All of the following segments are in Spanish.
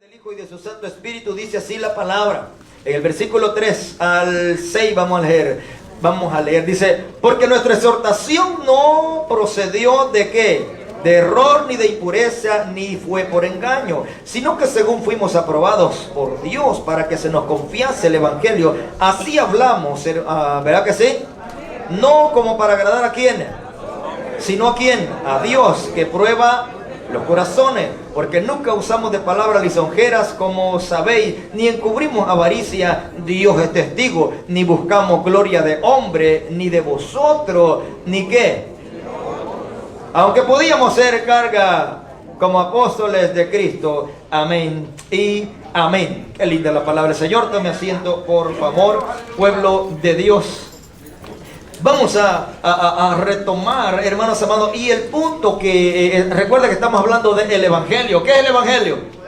del Hijo y de su Santo Espíritu, dice así la palabra. En el versículo 3 al 6 vamos a leer, dice: porque nuestra exhortación no procedió de ¿qué? De error, ni de impureza, ni fue por engaño, sino que según fuimos aprobados por Dios para que se nos confiase el Evangelio, así hablamos, ¿verdad que sí? No como para agradar a quién, sino a quién, a Dios, que prueba los corazones, porque nunca usamos de palabras lisonjeras, como sabéis, ni encubrimos avaricia, Dios es testigo, ni buscamos gloria de hombre, ni de vosotros, ni qué, aunque podíamos ser carga como apóstoles de Cristo. Amén y amén. Qué linda la palabra del Señor. Tome asiento, por favor, pueblo de Dios. Vamos a retomar, hermanos amados, y el punto que recuerda que estamos hablando del Evangelio. ¿Qué es el Evangelio?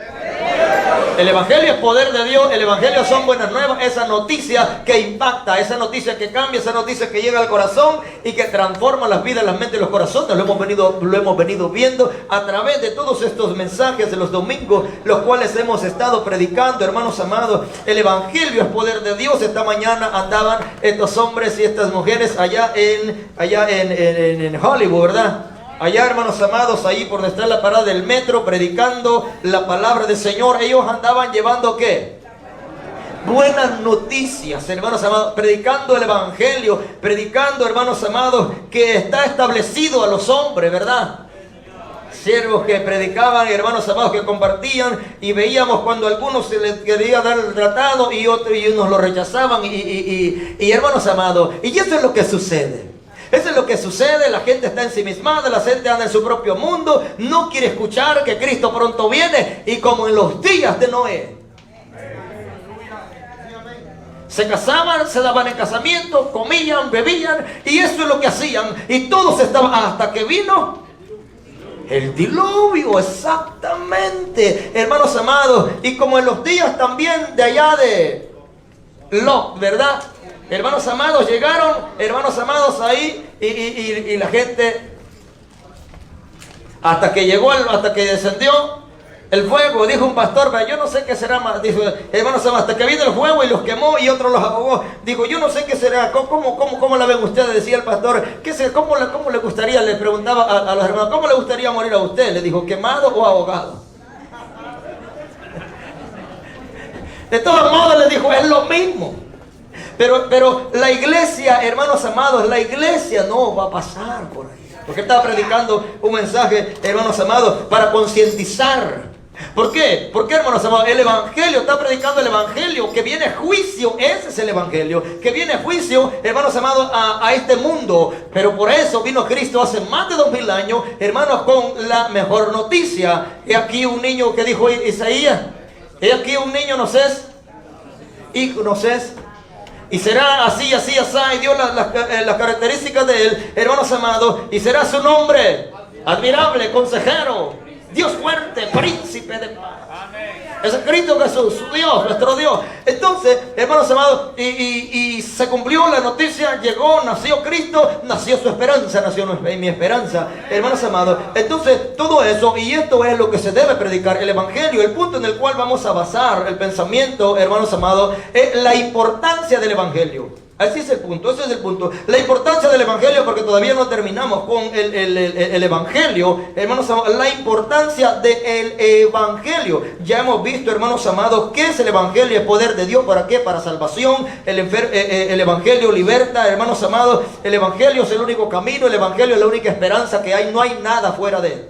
El Evangelio es poder de Dios. El Evangelio son buenas nuevas, esa noticia que impacta, esa noticia que cambia, esa noticia que llega al corazón y que transforma las vidas, las mentes y los corazones. Lo hemos venido viendo a través de todos estos mensajes de los domingos, los cuales hemos estado predicando, hermanos amados. El Evangelio es poder de Dios. Esta mañana andaban estos hombres y estas mujeres allá en Hollywood, ¿verdad? Allá, hermanos amados, ahí por donde está la parada del metro, predicando la palabra del Señor. Ellos andaban llevando ¿qué? Buenas noticias, hermanos amados, predicando el Evangelio, predicando, hermanos amados, que está establecido a los hombres, ¿verdad? Siervos que predicaban, hermanos amados, que compartían, y veíamos cuando a algunos se les quería dar el tratado y unos lo rechazaban, y hermanos amados, y eso es lo que sucede. Eso es lo que sucede. La gente está ensimismada, la gente anda en su propio mundo, no quiere escuchar que Cristo pronto viene, y como en los días de Noé, se casaban, se daban en casamiento, comían, bebían, y eso es lo que hacían, y todos estaban, hasta que vino el diluvio. Exactamente, hermanos amados. Y como en los días también de allá de Lot, ¿verdad? Hermanos amados, llegaron, hermanos amados, ahí, y la gente, hasta que descendió el fuego, dijo un pastor, yo no sé qué será más, dijo, hermanos amados, hasta que vino el fuego y los quemó y otros los ahogó. Dijo, yo no sé qué será, ¿cómo la ven ustedes? Decía el pastor, ¿cómo le gustaría? Le preguntaba a los hermanos, ¿cómo le gustaría morir a usted? Le dijo, ¿quemado o ahogado? De todos modos le dijo, es lo mismo. Pero la iglesia, hermanos amados, la iglesia no va a pasar por ahí. Porque estaba predicando un mensaje, hermanos amados, para concientizar. ¿Por qué? Porque, hermanos amados, el Evangelio, está predicando el Evangelio, que viene juicio. Ese es el Evangelio, que viene juicio, hermanos amados, a este mundo. Pero por eso vino Cristo hace más de 2000 años, hermanos, con la mejor noticia. He aquí un niño, que dijo Isaías, he aquí un niño nos es, hijo nos es, y será así, así, así, y dio las características de él, hermanos amados, y será su nombre admirable, consejero, Dios fuerte, príncipe de paz. Es Cristo Jesús, su Dios, nuestro Dios. Entonces, hermanos amados, y se cumplió la noticia, llegó, nació Cristo, nació su esperanza, nació mi esperanza, hermanos amados. Entonces, todo eso, y esto es lo que se debe predicar, el Evangelio. El punto en el cual vamos a basar el pensamiento, hermanos amados, es la importancia del Evangelio. Así es el punto, ese es el punto. La importancia del Evangelio, porque todavía no terminamos con el Evangelio, hermanos amados, la importancia del Evangelio. Ya hemos visto, hermanos amados, qué es el Evangelio, el poder de Dios, ¿para qué? Para salvación. El Evangelio liberta, hermanos amados, el Evangelio es el único camino, el Evangelio es la única esperanza que hay, no hay nada fuera de él.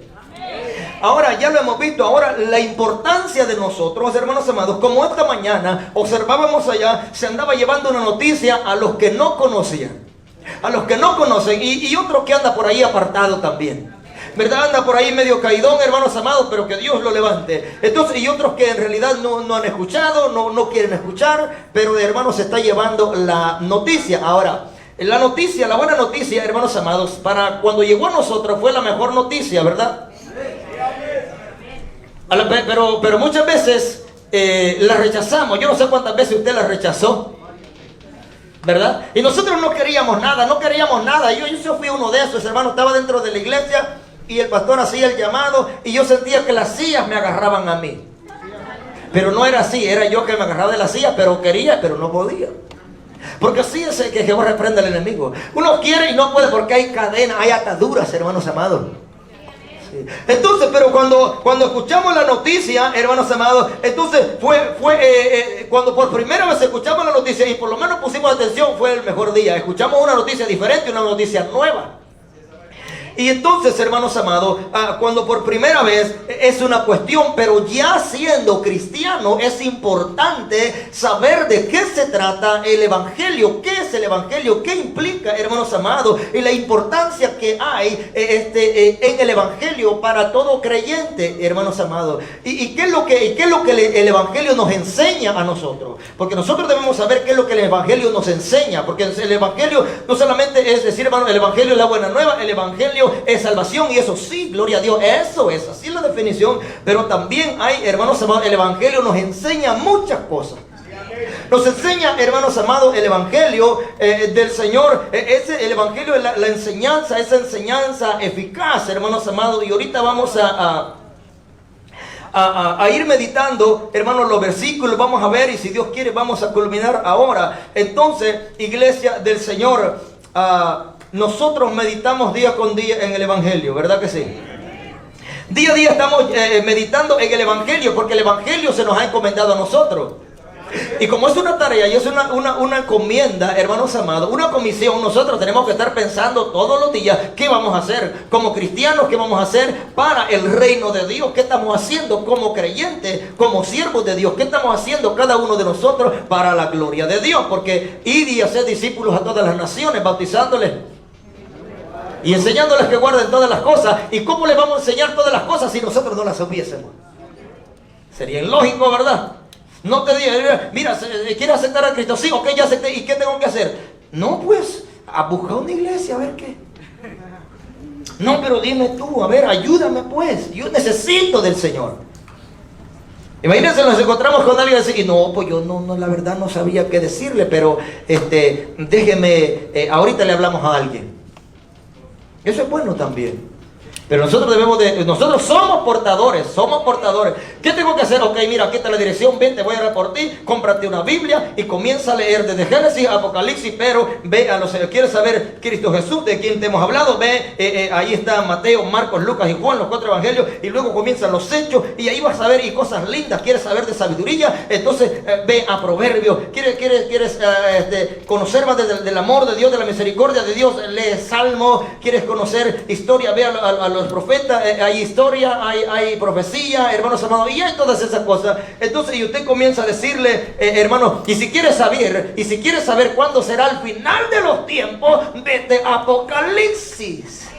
Ahora, ya lo hemos visto, ahora la importancia de nosotros, hermanos amados, como esta mañana observábamos allá, se andaba llevando una noticia a los que no conocían, a los que no conocen, y otro que anda por ahí apartado también, ¿verdad? Anda por ahí medio caidón, hermanos amados, pero que Dios lo levante. Entonces, y otros que en realidad no han escuchado, no quieren escuchar, pero de hermanos se está llevando la noticia. Ahora, la noticia, la buena noticia, hermanos amados, para cuando llegó a nosotros fue la mejor noticia, ¿verdad? Pero muchas veces la rechazamos. Yo no sé cuántas veces usted la rechazó, ¿verdad? Y nosotros no queríamos nada. Yo fui uno de esos, hermano. Estaba dentro de la iglesia y el pastor hacía el llamado y yo sentía que las sillas me agarraban a mí. Pero no era así, era yo que me agarraba de la silla, pero quería, pero no podía. Porque así es que Jehová reprende al enemigo. Uno quiere y no puede porque hay cadenas, hay ataduras, hermanos amados. Sí. Entonces, pero cuando escuchamos la noticia, hermanos amados, entonces cuando por primera vez escuchamos la noticia y por lo menos pusimos atención, fue el mejor día. Escuchamos una noticia diferente, una noticia nueva. Y entonces, hermanos amados, cuando por primera vez es una cuestión, pero ya siendo cristiano es importante saber de qué se trata el evangelio, qué es el evangelio, qué implica, hermanos amados, y la importancia que hay en el evangelio para todo creyente, hermanos amados. ¿Y qué es lo que el evangelio nos enseña a nosotros? Porque nosotros debemos saber qué es lo que el evangelio nos enseña, porque el evangelio no solamente es decir, hermano, el evangelio es la buena nueva, el evangelio es salvación, y eso sí, gloria a Dios, eso es, así es la definición. Pero también hay, hermanos amados, el evangelio nos enseña muchas cosas. Nos enseña, hermanos amados, el evangelio del Señor. El evangelio es la enseñanza, esa enseñanza eficaz, hermanos amados. Y ahorita vamos a ir meditando, hermanos, los versículos. Vamos a ver, y si Dios quiere vamos a culminar ahora. Entonces, iglesia del Señor, nosotros meditamos día con día en el evangelio, ¿verdad que sí? Día a día estamos meditando en el evangelio, porque el evangelio se nos ha encomendado a nosotros. Y como es una tarea y es una encomienda, hermanos amados, una comisión, nosotros tenemos que estar pensando todos los días qué vamos a hacer como cristianos, qué vamos a hacer para el reino de Dios, qué estamos haciendo como creyentes, como siervos de Dios, qué estamos haciendo cada uno de nosotros para la gloria de Dios. Porque id y haced discípulos a todas las naciones, bautizándoles y enseñándoles que guarden todas las cosas. ¿Y cómo les vamos a enseñar todas las cosas si nosotros no las supiésemos? Sería ilógico, ¿verdad? No te diga, mira, ¿quieres aceptar a Cristo? Sí, ok, ya acepté. ¿Y qué tengo que hacer? No, pues, a buscar una iglesia, a ver qué. No, pero dime tú, a ver, ayúdame pues. Yo necesito del Señor. Imagínense, nos encontramos con alguien así, y no, pues yo no, la verdad no sabía qué decirle, pero déjeme, ahorita le hablamos a alguien. Eso es bueno también. Pero nosotros somos portadores. ¿Qué tengo que hacer? Ok, mira, aquí está la dirección, ven, te voy a orar por ti, cómprate una Biblia y comienza a leer desde Génesis a Apocalipsis, pero ve a los que quieres saber Cristo Jesús, de quien te hemos hablado, ve, ahí está Mateo, Marcos, Lucas y Juan, los 4 evangelios, y luego comienzan los hechos, y ahí vas a ver y cosas lindas. ¿Quieres saber de sabiduría? Entonces ve a Proverbios. ¿Quieres conocer más del amor de Dios, de la misericordia de Dios? Lee Salmo. ¿Quieres conocer historia? Ve a los profetas, hay historia, hay profecía, hermanos amados, y hay todas esas cosas. Entonces, y usted comienza a decirle, hermano, y si quieres saber cuándo será el final de los tiempos, vete a Apocalipsis.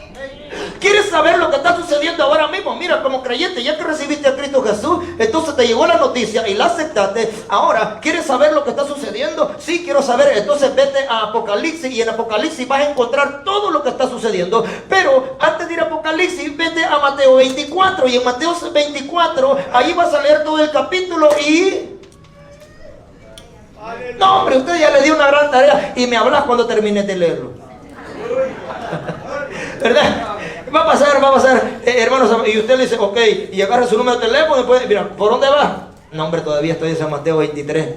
¿Quieres saber lo que está sucediendo ahora mismo? Mira, como creyente, ya que recibiste a Cristo Jesús, entonces te llegó la noticia y la aceptaste. Ahora, ¿quieres saber lo que está sucediendo? Sí, quiero saber. Entonces vete a Apocalipsis, y en Apocalipsis vas a encontrar todo lo que está sucediendo. Pero antes de ir a Apocalipsis, vete a Mateo 24, y en Mateo 24, ahí vas a leer todo el capítulo y... No, hombre, usted ya le dio una gran tarea y me hablas cuando termines de leerlo. ¿Verdad? Va a pasar, hermanos, y usted le dice, ok, y agarra su número de teléfono y después, mira, ¿por dónde va? No, hombre, todavía estoy en San Mateo 23.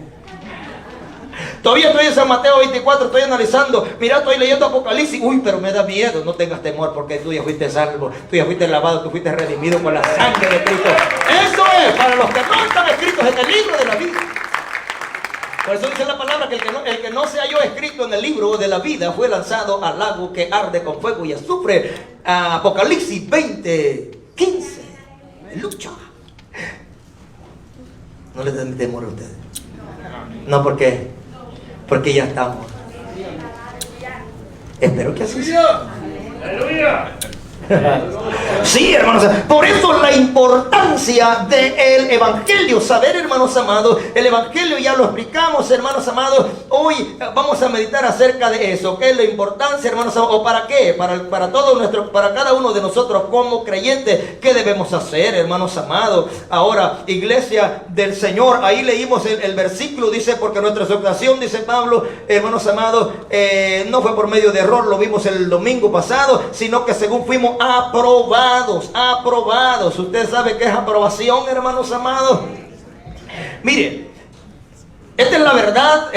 Todavía estoy en San Mateo 24, estoy analizando. Mira, estoy leyendo Apocalipsis. Uy, pero me da miedo. No tengas temor, porque tú ya fuiste salvo, tú ya fuiste lavado, tú fuiste redimido con la sangre de Cristo. Eso es para los que no están escritos en el libro de la vida. Por eso dice la palabra que el que no se halló escrito en el libro de la vida fue lanzado al lago que arde con fuego y azufre. Apocalipsis 20:15. Lucha. No le den temor a ustedes. No, ¿por qué? Porque ya estamos. Espero que así sea. ¡Aleluya! Sí, hermanos, por eso la importancia del evangelio. Saber, hermanos amados, el evangelio ya lo explicamos, hermanos amados. Hoy vamos a meditar acerca de eso. ¿Qué es la importancia, hermanos amados? ¿O para qué? Para cada uno de nosotros como creyentes, ¿qué debemos hacer, hermanos amados? Ahora, iglesia del Señor, ahí leímos el versículo, dice, porque nuestra exhortación, dice Pablo, hermanos amados, no fue por medio de error, lo vimos el domingo pasado, sino que según fuimos aprobados. Usted sabe qué es aprobación, hermanos amados. Mire, esta es la verdad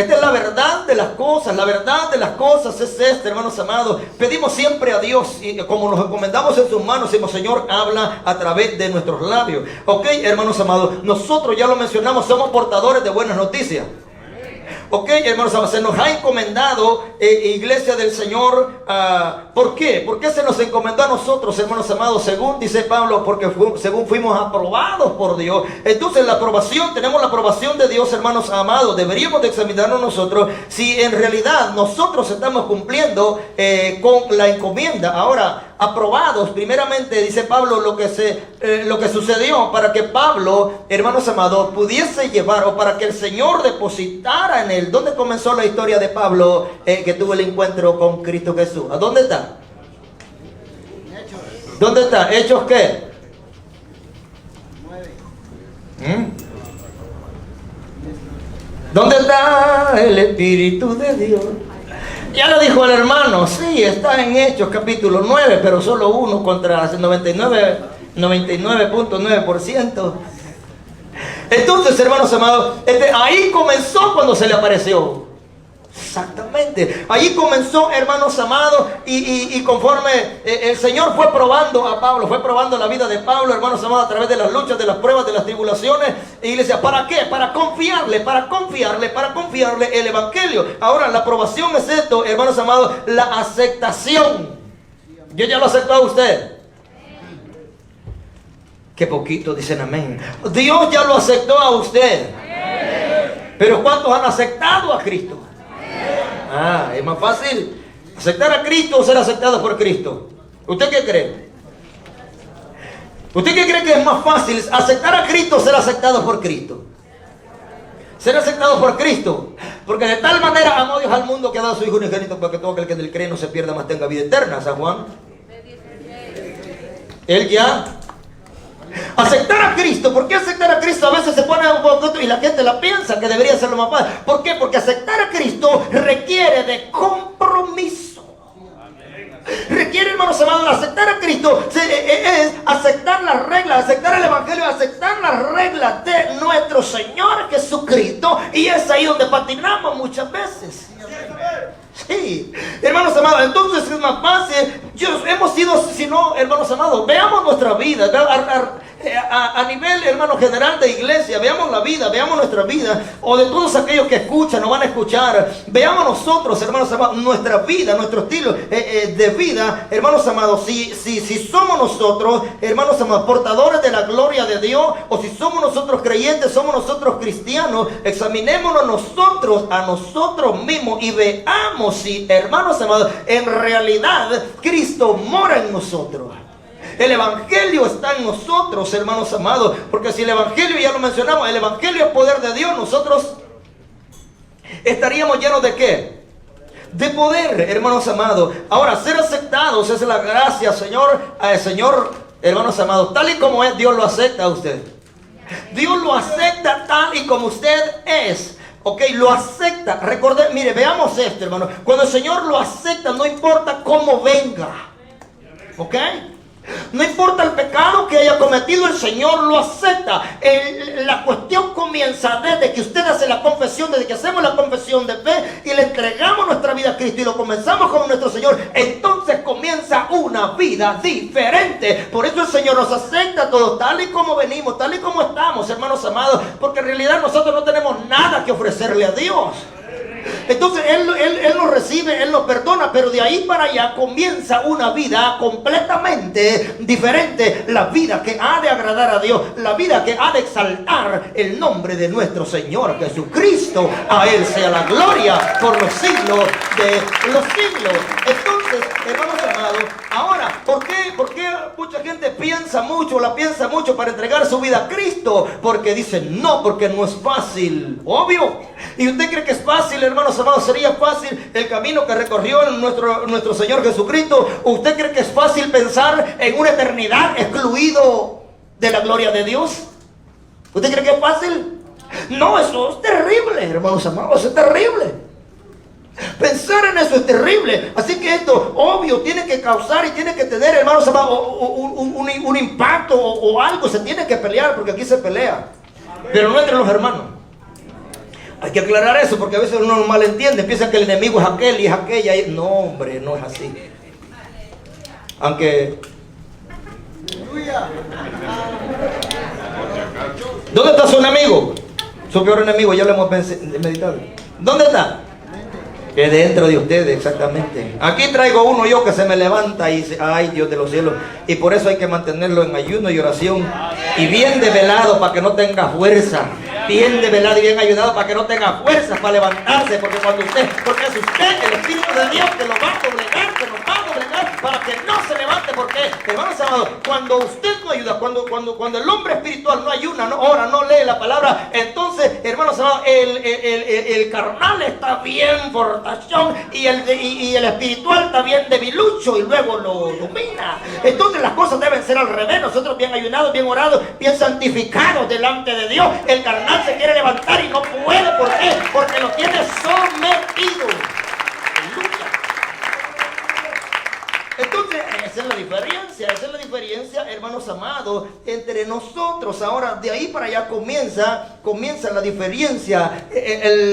de las cosas. La verdad de las cosas es esta, hermanos amados. Pedimos siempre a Dios, y como nos encomendamos en sus manos, decimos: Señor, habla a través de nuestros labios. Ok, hermanos amados, nosotros ya lo mencionamos, somos portadores de buenas noticias. Ok, hermanos amados, se nos ha encomendado, iglesia del Señor. ¿Por qué? ¿Por qué se nos encomendó a nosotros, hermanos amados? Según dice Pablo, porque según fuimos aprobados por Dios. Entonces la aprobación, tenemos la aprobación de Dios, hermanos amados. Deberíamos de examinarnos nosotros si en realidad nosotros estamos cumpliendo con la encomienda. Ahora, aprobados, primeramente dice Pablo lo que sucedió para que Pablo, hermanos amados, pudiese llevar, o para que el Señor depositara en él. ¿Dónde comenzó la historia de Pablo que tuvo el encuentro con Cristo Jesús? ¿A dónde está? ¿Dónde está? ¿Hechos qué? ¿Dónde está el Espíritu de Dios? Ya lo dijo el hermano, sí, está en Hechos capítulo 9, pero solo uno contra 99.9%. Entonces, hermanos amados, ahí comenzó cuando se le apareció. Exactamente, ahí comenzó, hermanos amados, y conforme el Señor fue probando a Pablo, fue probando la vida de Pablo, hermanos amados, a través de las luchas, de las pruebas, de las tribulaciones. Y le decía: ¿para qué? Para confiarle el evangelio. Ahora, la aprobación es esto, hermanos amados, la aceptación. Yo ya lo aceptó a usted. Qué poquito dicen amén. Dios ya lo aceptó a usted. Pero ¿cuántos han aceptado a Cristo? Es más fácil aceptar a Cristo o ser aceptado por Cristo. ¿Usted qué cree? ¿Usted qué cree que es más fácil, aceptar a Cristo o ser aceptado por Cristo? Ser aceptado por Cristo. Porque de tal manera amó Dios al mundo que ha dado a su Hijo unigénito para que todo aquel que en él cree no se pierda, mas tenga vida eterna. San Juan. Él ya. Aceptar a Cristo. ¿Por qué aceptar a Cristo? A veces se pone un poco y la gente la piensa que debería ser lo más fácil. ¿Por qué? Porque aceptar a Cristo requiere de compromiso. Requiere, hermanos amados, aceptar a Cristo es aceptar las reglas, aceptar el evangelio, aceptar las reglas de nuestro Señor Jesucristo. Y es ahí donde patinamos muchas veces. Sí, hermanos amados, entonces es más fácil. Hemos sido, si no, hermanos amados, veamos nuestra vida a nivel, hermano, general de iglesia. Veamos la vida, veamos nuestra vida, o de todos aquellos que escuchan o van a escuchar. Veamos nosotros, hermanos amados, nuestra vida, nuestro estilo de vida, hermanos amados. Si somos nosotros, hermanos amados, portadores de la gloria de Dios, o si somos nosotros creyentes, somos nosotros cristianos. Examinémonos nosotros a nosotros mismos y veamos si, hermanos amados, en realidad Cristo mora en nosotros. El evangelio está en nosotros, hermanos amados. Porque si el evangelio, ya lo mencionamos, el evangelio es poder de Dios, nosotros estaríamos llenos de ¿qué? De poder, hermanos amados. Ahora, ser aceptados es la gracia, Señor, hermanos amados, tal y como es, Dios lo acepta a usted. Dios lo acepta tal y como usted es. Ok, lo acepta. Recordé, mire, veamos esto, hermano. Cuando el Señor lo acepta, no importa cómo venga. Ok. No importa el pecado que haya cometido, el Señor lo acepta. La cuestión comienza desde que usted hace la confesión, desde que hacemos la confesión de fe y le entregamos nuestra vida a Cristo y lo comenzamos con nuestro Señor. Entonces comienza una vida diferente. Por eso el Señor nos acepta a todos, tal y como venimos, tal y como estamos, hermanos amados. Porque en realidad nosotros no tenemos nada que ofrecerle a Dios. Entonces Él nos recibe, Él nos perdona, pero de ahí para allá comienza una vida completamente diferente. La vida que ha de agradar a Dios, la vida que ha de exaltar el nombre de nuestro Señor Jesucristo. A Él sea la gloria por los siglos de los siglos. Entonces, hermanos amados, ahora, ¿por qué mucha gente piensa mucho para entregar su vida a Cristo? Porque dicen no, porque no es fácil. Obvio. ¿Y usted cree que es fácil, hermanos amados? ¿Sería fácil el camino que recorrió nuestro Señor Jesucristo? ¿Usted cree que es fácil pensar en una eternidad excluido de la gloria de Dios? ¿Usted cree que es fácil? No, eso es terrible, hermanos amados, es terrible. Pensar en eso es terrible. Así que esto, obvio, tiene que causar y tiene que tener, hermanos amados, un impacto o algo. Se tiene que pelear, porque aquí se pelea, pero no entre los hermanos. Hay que aclarar eso porque a veces uno no malentiende, piensa que el enemigo es aquel y es aquella. No, hombre, no es así. Aunque... ¿Dónde está su enemigo? Su peor enemigo, ya lo hemos meditado. ¿Dónde está? Que dentro de ustedes, exactamente. Aquí traigo uno yo que se me levanta y dice, ay, Dios de los cielos. Y por eso hay que mantenerlo en ayuno y oración. Y bien develado para que no tenga fuerza. Bien develado y bien ayunado para que no tenga fuerzas para levantarse. Porque porque es usted, el Espíritu de Dios, que lo va a doblegar, que nos va a doblegar para que no se levante. Porque, hermanos amados, cuando usted no ayuda, cuando el hombre espiritual no ayuna, no ora, no lee la palabra, entonces, hermanos amados, el carnal está bien fortachón y el espiritual está bien debilucho y luego lo domina. Entonces las cosas deben ser al revés. Nosotros bien ayunados, bien orados, bien santificados delante de Dios. El carnal se quiere levantar y no puede. ¿Por qué? Porque lo tiene sometido. Aleluya. Entonces, esa es la diferencia, hermanos amados, entre nosotros. Ahora, de ahí para allá comienza la diferencia.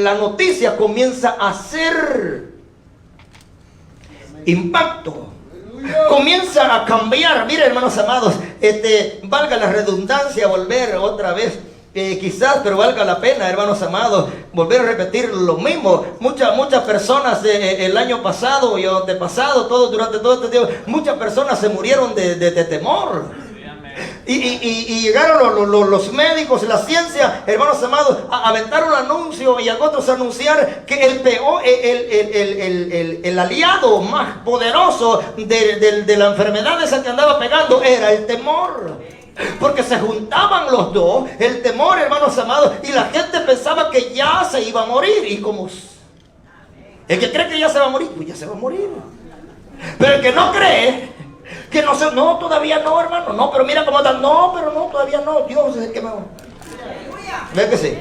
La noticia comienza a hacer impacto. Comienza a cambiar. Mire, hermanos amados, valga la redundancia, volver otra vez. Quizás, pero valga la pena, hermanos amados, volver a repetir lo mismo. Muchas personas el año pasado y antepasado, durante todo este tiempo, muchas personas se murieron de temor. Y llegaron los médicos, la ciencia, hermanos amados, aventaron un anuncio y a otros anunciar que el aliado más poderoso de la enfermedad esa que andaba pegando era el temor. Porque se juntaban los dos, el temor, hermanos amados, y la gente pensaba que ya se iba a morir. Y como el que cree que ya se va a morir, pues ya se va a morir. Pero el que no cree, que no, todavía no, hermano, no, pero mira cómo está, no, pero no, todavía no, Dios es el que me va. ¿Ves que sí?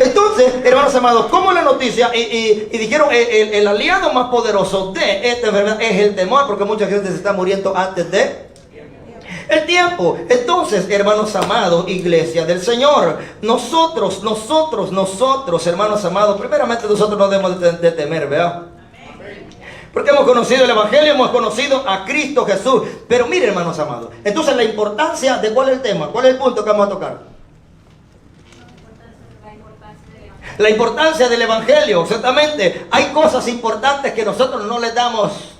Entonces, hermanos amados, como la noticia, y dijeron, el aliado más poderoso de esta enfermedad es el temor, porque mucha gente se está muriendo antes de el tiempo. Entonces, hermanos amados, iglesia del Señor, nosotros, hermanos amados, primeramente nosotros no debemos de temer, ¿verdad? Porque hemos conocido el Evangelio, hemos conocido a Cristo Jesús. Pero mire, hermanos amados, entonces la importancia de cuál es el tema, cuál es el punto que vamos a tocar. La importancia del Evangelio, exactamente. Hay cosas importantes que nosotros no le damos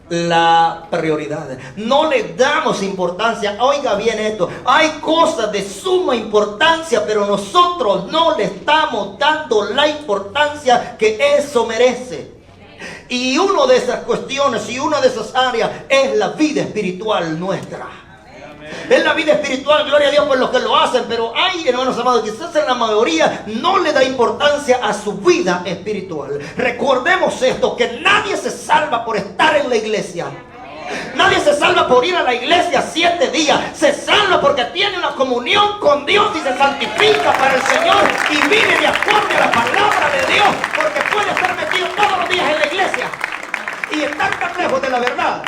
la prioridad, no le damos importancia. Oiga bien esto, hay cosas de suma importancia, pero nosotros no le estamos dando la importancia que eso merece. Y una de esas cuestiones y una de esas áreas es la vida espiritual nuestra. Es la vida espiritual, gloria a Dios por los que lo hacen, pero hay, hermanos amados, quizás en la mayoría no le da importancia a su vida espiritual. Recordemos esto, que nadie se salva por estar en la iglesia. Nadie se salva por ir a la iglesia 7 días. Se salva porque tiene una comunión con Dios y se santifica para el Señor y vive de acuerdo a la palabra de Dios, porque puede estar metido todos los días en la iglesia y estar tan lejos de la verdad.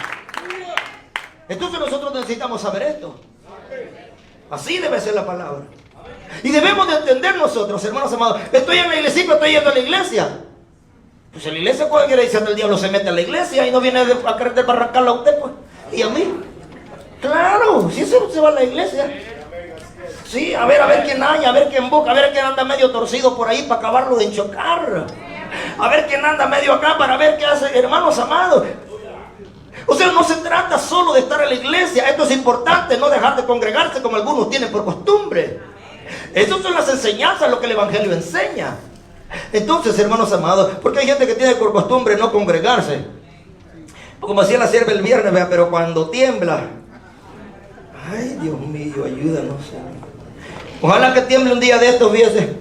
Entonces nosotros necesitamos saber esto. Así debe ser la palabra. Y debemos de entender nosotros, hermanos amados, estoy en la iglesia, pero estoy yendo a la iglesia. Pues en la iglesia cualquiera dice, el diablo se mete a la iglesia y no viene a querer arrancarla a usted, pues. Y a mí. Claro, si eso se va a la iglesia. Sí, a ver quién hay, a ver quién busca, a ver quién anda medio torcido por ahí para acabarlo de enchocar. A ver quién anda medio acá para ver qué hace, hermanos amados. O sea, no se trata solo de estar en la iglesia. Esto es importante, no dejar de congregarse como algunos tienen por costumbre. Esas son las enseñanzas, lo que el Evangelio enseña. Entonces, hermanos amados, porque hay gente que tiene por costumbre no congregarse. Como hacía la sierva el viernes, ¿verdad? Pero cuando tiembla, ay, Dios mío, ayúdanos. Ojalá que tiemble un día de estos, fíjese.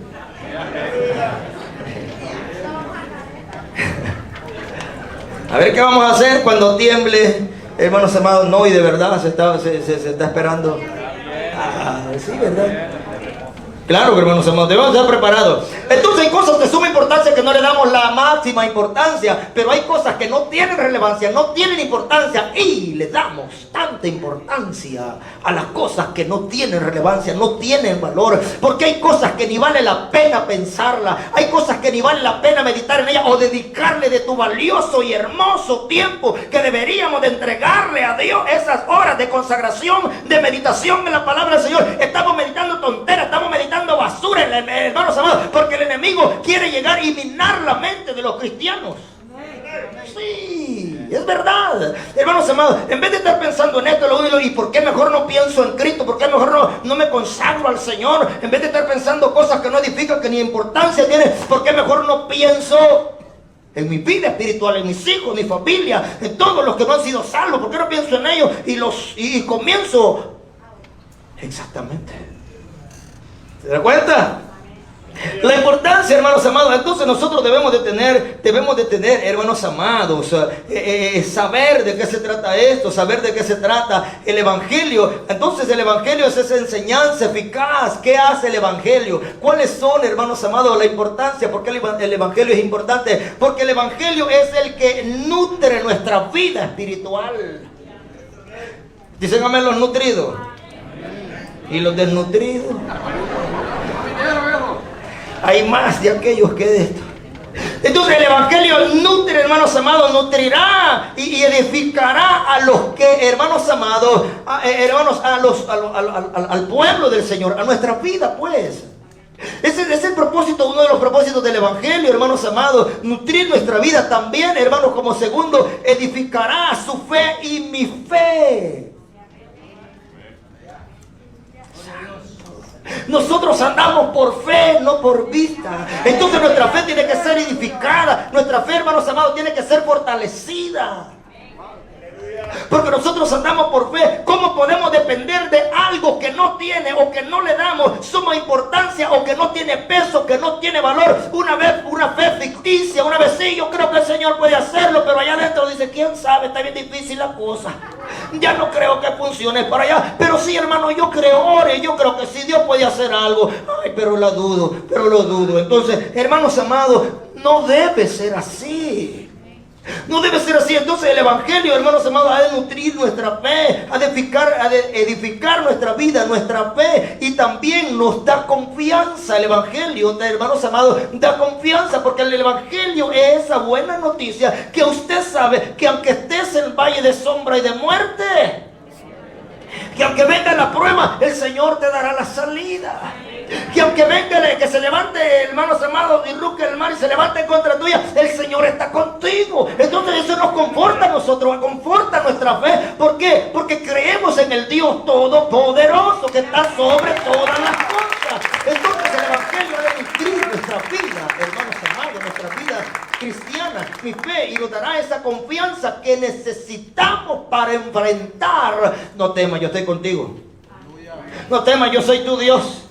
A ver qué vamos a hacer cuando tiemble, hermanos amados. No, y de verdad se está esperando. Sí, ¿verdad? Claro, hermanos amados, debemos estar preparados. Entonces hay cosas de suma importancia que no le damos la máxima importancia, pero hay cosas que no tienen relevancia, no tienen importancia, y le damos tanta importancia a las cosas que no tienen relevancia, no tienen valor, porque hay cosas que ni vale la pena pensarla, hay cosas que ni vale la pena meditar en ellas o dedicarle de tu valioso y hermoso tiempo que deberíamos de entregarle a Dios. Esas horas de consagración, de meditación en la palabra del Señor, estamos meditando tonteras, estamos meditando basura, hermanos amados, porque el enemigo quiere llegar y minar la mente de los cristianos. Sí, es verdad, hermanos amados. En vez de estar pensando en esto, lo digo, ¿y por qué mejor no pienso en Cristo? ¿Por qué mejor no me consagro al Señor? En vez de estar pensando cosas que no edifican, que ni importancia tienen, ¿por qué mejor no pienso en mi vida espiritual, en mis hijos, en mi familia, en todos los que no han sido salvos? ¿Por qué no pienso en ellos y comienzo? Exactamente. ¿Se da cuenta? La importancia, hermanos amados. Entonces nosotros debemos de tener, hermanos amados, saber de qué se trata esto, saber de qué se trata el Evangelio. Entonces el Evangelio es esa enseñanza eficaz. ¿Qué hace el Evangelio? ¿Cuáles son, hermanos amados, la importancia? ¿Por qué el Evangelio es importante? Porque el Evangelio es el que nutre nuestra vida espiritual. Dicen amén los nutridos. ¿Y los desnutridos? Hay más de aquellos que de esto. Entonces el Evangelio nutre, hermanos amados, nutrirá y edificará a los que, hermanos amados, al pueblo del Señor, a nuestra vida, pues. Ese es el propósito, uno de los propósitos del Evangelio, hermanos amados, nutrir nuestra vida también, hermanos. Como segundo, edificará su fe y mi fe. Nosotros andamos por fe, no por vista. Entonces nuestra fe tiene que ser edificada. Nuestra fe, hermanos amados, tiene que ser fortalecida. Porque nosotros andamos por fe. ¿Cómo podemos depender de algo que no tiene o que no le damos suma importancia o que no tiene peso, que no tiene valor? Una fe ficticia, una vez sí, yo creo que el Señor puede hacerlo, pero allá adentro dice, ¿quién sabe? Está bien difícil la cosa. Ya no creo que funcione para allá. Pero sí, hermano, yo creo, ore, yo creo que sí, Dios puede hacer algo. Ay, pero lo dudo. Entonces, hermanos amados, no debe ser así. No debe ser así. Entonces el Evangelio, hermanos amados, ha de nutrir nuestra fe, ha de edificar nuestra vida, nuestra fe, y también nos da confianza. El Evangelio, hermanos amados, da confianza, porque el Evangelio es esa buena noticia que usted sabe que aunque estés en el valle de sombra y de muerte, que aunque venga la prueba, el Señor te dará la salida. Que aunque venga, que se levante, hermanos amados, y ruque el mar y se levante en contra tuya, el Señor está contigo. Entonces eso nos conforta a nosotros, conforta nuestra fe. ¿Por qué? Porque creemos en el Dios Todopoderoso que está sobre todas las cosas. Entonces el Evangelio debe nutrir nuestra vida, hermanos amados, nuestra vida cristiana, mi fe, y nos dará esa confianza que necesitamos para enfrentar. No temas, yo estoy contigo. No temas, yo soy tu Dios.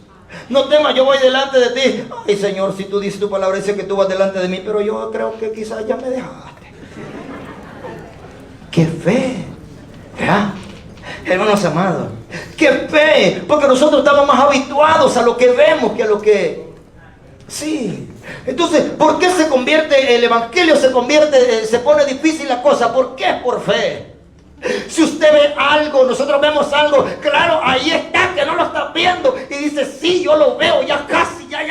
No temas, yo voy delante de ti. Ay, Señor, si tú dices tu palabra, dice que tú vas delante de mí, pero yo creo que quizás ya me dejaste. ¡Qué fe! ¿Verdad? Hermanos amados, ¡qué fe! Porque nosotros estamos más habituados a lo que vemos que a lo que... Sí. Entonces, ¿por qué se convierte el Evangelio? Se pone difícil la cosa. ¿Por qué? Por fe. Si usted ve algo, nosotros vemos algo, claro, ahí está, que no lo está viendo, y dice, sí, yo lo veo, ya casi, ya.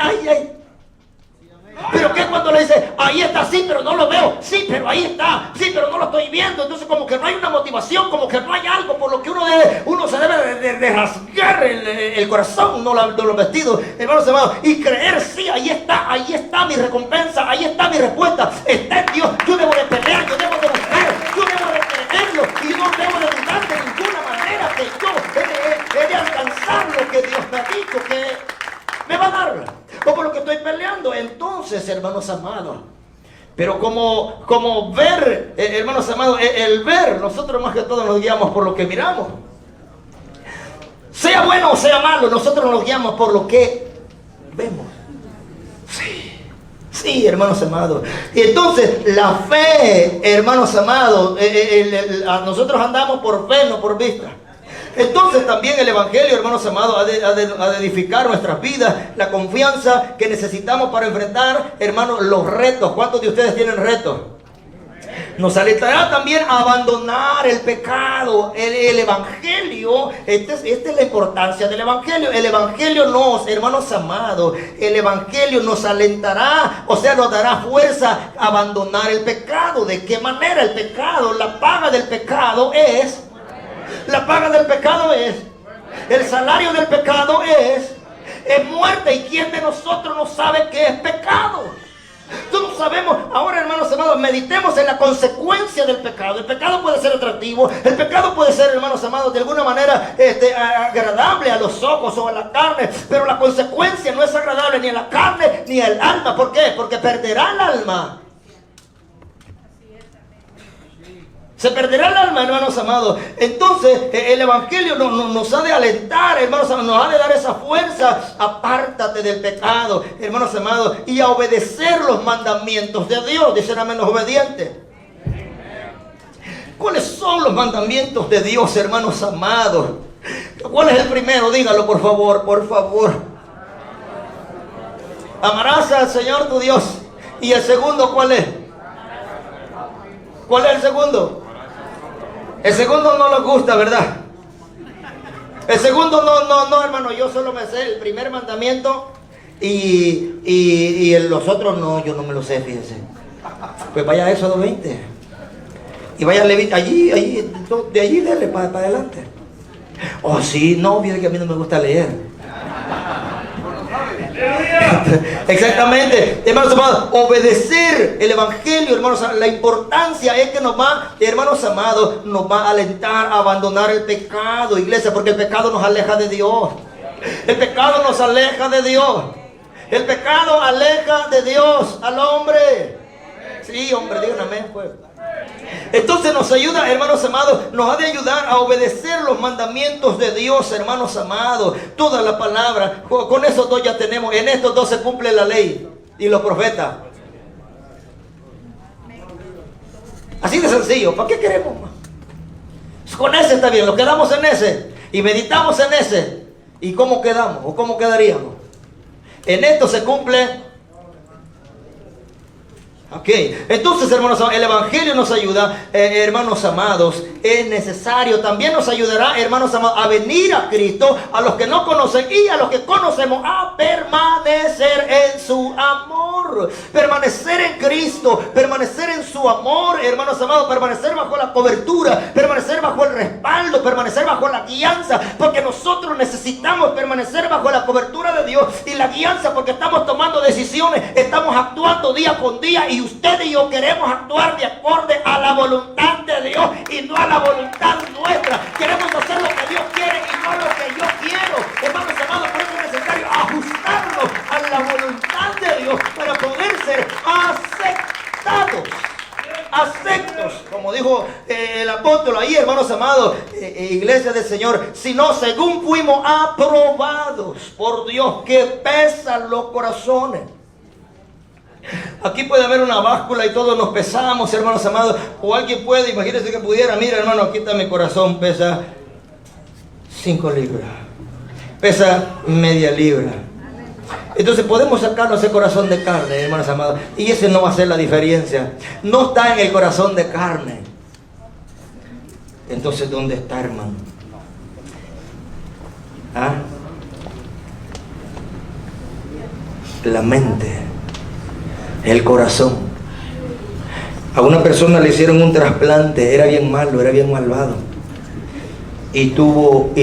Pero que cuando le dice, ahí está, sí, pero no lo veo, sí, pero ahí está, sí, pero no lo estoy viendo. Entonces como que no hay una motivación, como que no hay algo por lo que uno se debe de rasgar el corazón, no los vestidos, hermanos amados, y creer, sí, ahí está mi recompensa, ahí está mi respuesta, está en Dios. Yo debo de pelear, yo debo de buscar, yo debo de creerlo, y no debo de dudar de ninguna manera que yo he de alcanzar lo que Dios me ha dicho que me va a dar, o por lo que estoy peleando. Entonces, hermanos amados, pero como ver, hermanos amados, el ver, nosotros más que todo nos guiamos por lo que miramos. Sea bueno o sea malo, nosotros nos guiamos por lo que vemos. Sí, hermanos amados. Y entonces la fe, hermanos amados, nosotros andamos por fe, no por vista. Entonces también el Evangelio, hermanos amados, ha de edificar nuestras vidas, la confianza que necesitamos para enfrentar, hermanos, los retos. ¿Cuántos de ustedes tienen retos? Nos alentará también a abandonar el pecado. El Evangelio, esta es la importancia del Evangelio. El Evangelio nos, hermanos amados, el Evangelio nos alentará, o sea, nos dará fuerza a abandonar el pecado. ¿De qué manera? El pecado, la paga del pecado es, el salario del pecado es muerte. ¿Y quién de nosotros no sabe qué es pecado? Todos sabemos. Ahora, hermanos amados, meditemos en la consecuencia del pecado. El pecado puede ser atractivo, el pecado puede ser, hermanos amados, de alguna manera agradable a los ojos o a la carne, pero la consecuencia no es agradable ni a la carne ni al alma. ¿Por qué? Porque perderá el alma. Se perderá el alma, hermanos amados. Entonces, el Evangelio nos ha de alentar, hermanos amados, nos ha de dar esa fuerza. Apártate del pecado, hermanos amados, y a obedecer los mandamientos de Dios. Dicen amén los obedientes. ¿Cuáles son los mandamientos de Dios, hermanos amados? ¿Cuál es el primero? Dígalo, por favor, por favor. Amarás al Señor tu Dios. ¿Y el segundo cuál es? ¿Cuál es el segundo? El segundo no nos gusta, ¿verdad? El segundo no, hermano, yo solo me sé el primer mandamiento y los otros no, yo no me los sé, fíjense. Pues vaya a Éxodo 20 y vaya a Levítico, de allí dele para adelante. Oh sí, no, fíjate que a mí no me gusta leer. Exactamente, hermanos amados, obedecer el Evangelio, hermanos, la importancia es que nos va, hermanos amados, nos va a alentar a abandonar el pecado, iglesia, porque el pecado nos aleja de Dios. El pecado nos aleja de Dios. El pecado aleja de Dios al hombre. Sí, hombre, digan amén, pues. Entonces nos ayuda, hermanos amados, nos ha de ayudar a obedecer los mandamientos de Dios, hermanos amados. Toda la palabra, con esos dos ya tenemos. En estos dos se cumple la ley y los profetas. Así de sencillo. ¿Para qué queremos más? Con ese está bien, lo quedamos en ese y meditamos en ese. ¿Y cómo quedamos? ¿O cómo quedaríamos? En esto se cumple. Ok, entonces, hermanos, el Evangelio nos ayuda, hermanos amados, es necesario, también nos ayudará, hermanos amados, a venir a Cristo, a los que no conocen y a los que conocemos, a permanecer en su amor, permanecer en Cristo, permanecer en su amor, hermanos amados, permanecer bajo la cobertura, permanecer bajo el respaldo, permanecer bajo la guianza, porque nosotros necesitamos permanecer bajo la cobertura de Dios y la guianza, porque estamos tomando decisiones, estamos actuando día con día y usted y yo queremos actuar de acorde a la voluntad de Dios y no a la voluntad nuestra. Queremos hacer lo que Dios quiere y no lo que yo quiero. Hermanos amados, por eso es necesario ajustarnos a la voluntad de Dios para poder ser aceptos, como dijo el apóstol ahí, hermanos amados, iglesia del Señor, sino según fuimos aprobados por Dios, que pesan los corazones. Aquí puede haber una báscula y todos nos pesamos, hermanos amados. O alguien puede, imagínense que pudiera, mira hermano, aquí está mi corazón, pesa 5 libras, pesa media libra. Entonces podemos sacarnos ese corazón de carne, hermanos amados, y ese no va a ser la diferencia. No está en el corazón de carne. Entonces, ¿dónde está, hermano? ¿Ah? La mente, el corazón. A una persona le hicieron un trasplante, era bien malo, era bien malvado, y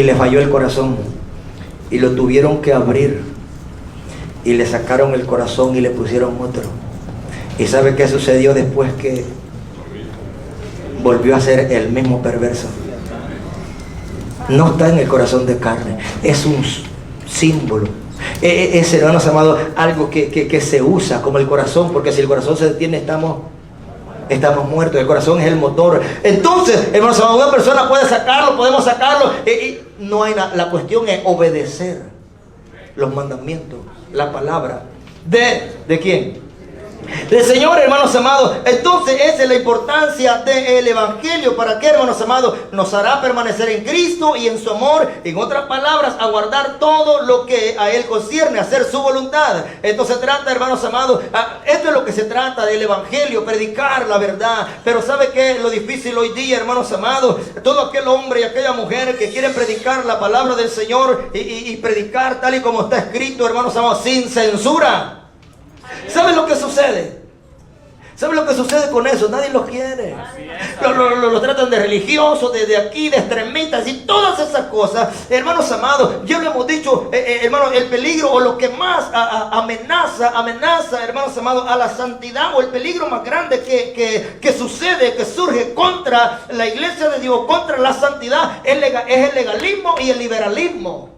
le falló el corazón, y lo tuvieron que abrir, y le sacaron el corazón y le pusieron otro. ¿Y sabe qué sucedió después? Que volvió a ser el mismo perverso. No está en el corazón de carne, es un símbolo. Es, hermanos amados, algo que se usa como el corazón, porque si el corazón se detiene estamos muertos. El corazón es el motor. Entonces, hermanos amados, una persona puede sacarlo, podemos sacarlo, no hay la cuestión es obedecer los mandamientos, la palabra. ¿De quién? del Señor, hermanos amados. Entonces esa es la importancia del Evangelio. ¿Para qué, hermanos amados? Nos hará permanecer en Cristo y en su amor. En otras palabras, aguardar todo lo que a Él concierne, hacer su voluntad. Esto se trata, hermanos amados, esto es lo que se trata del Evangelio, predicar la verdad. Pero ¿sabe qué? Lo difícil hoy día, hermanos amados, todo aquel hombre y aquella mujer que quieren predicar la palabra del Señor y predicar tal y como está escrito, hermanos amados, sin censura. ¿Saben lo que sucede? ¿Saben lo que sucede con eso? Nadie los quiere. Lo tratan de religiosos, de aquí, de extremistas y todas esas cosas. Hermanos amados, ya lo hemos dicho, hermanos, el peligro o lo que más amenaza, hermanos amados, a la santidad, o el peligro más grande que sucede, que surge contra la iglesia de Dios, contra la santidad, es el legalismo y el liberalismo.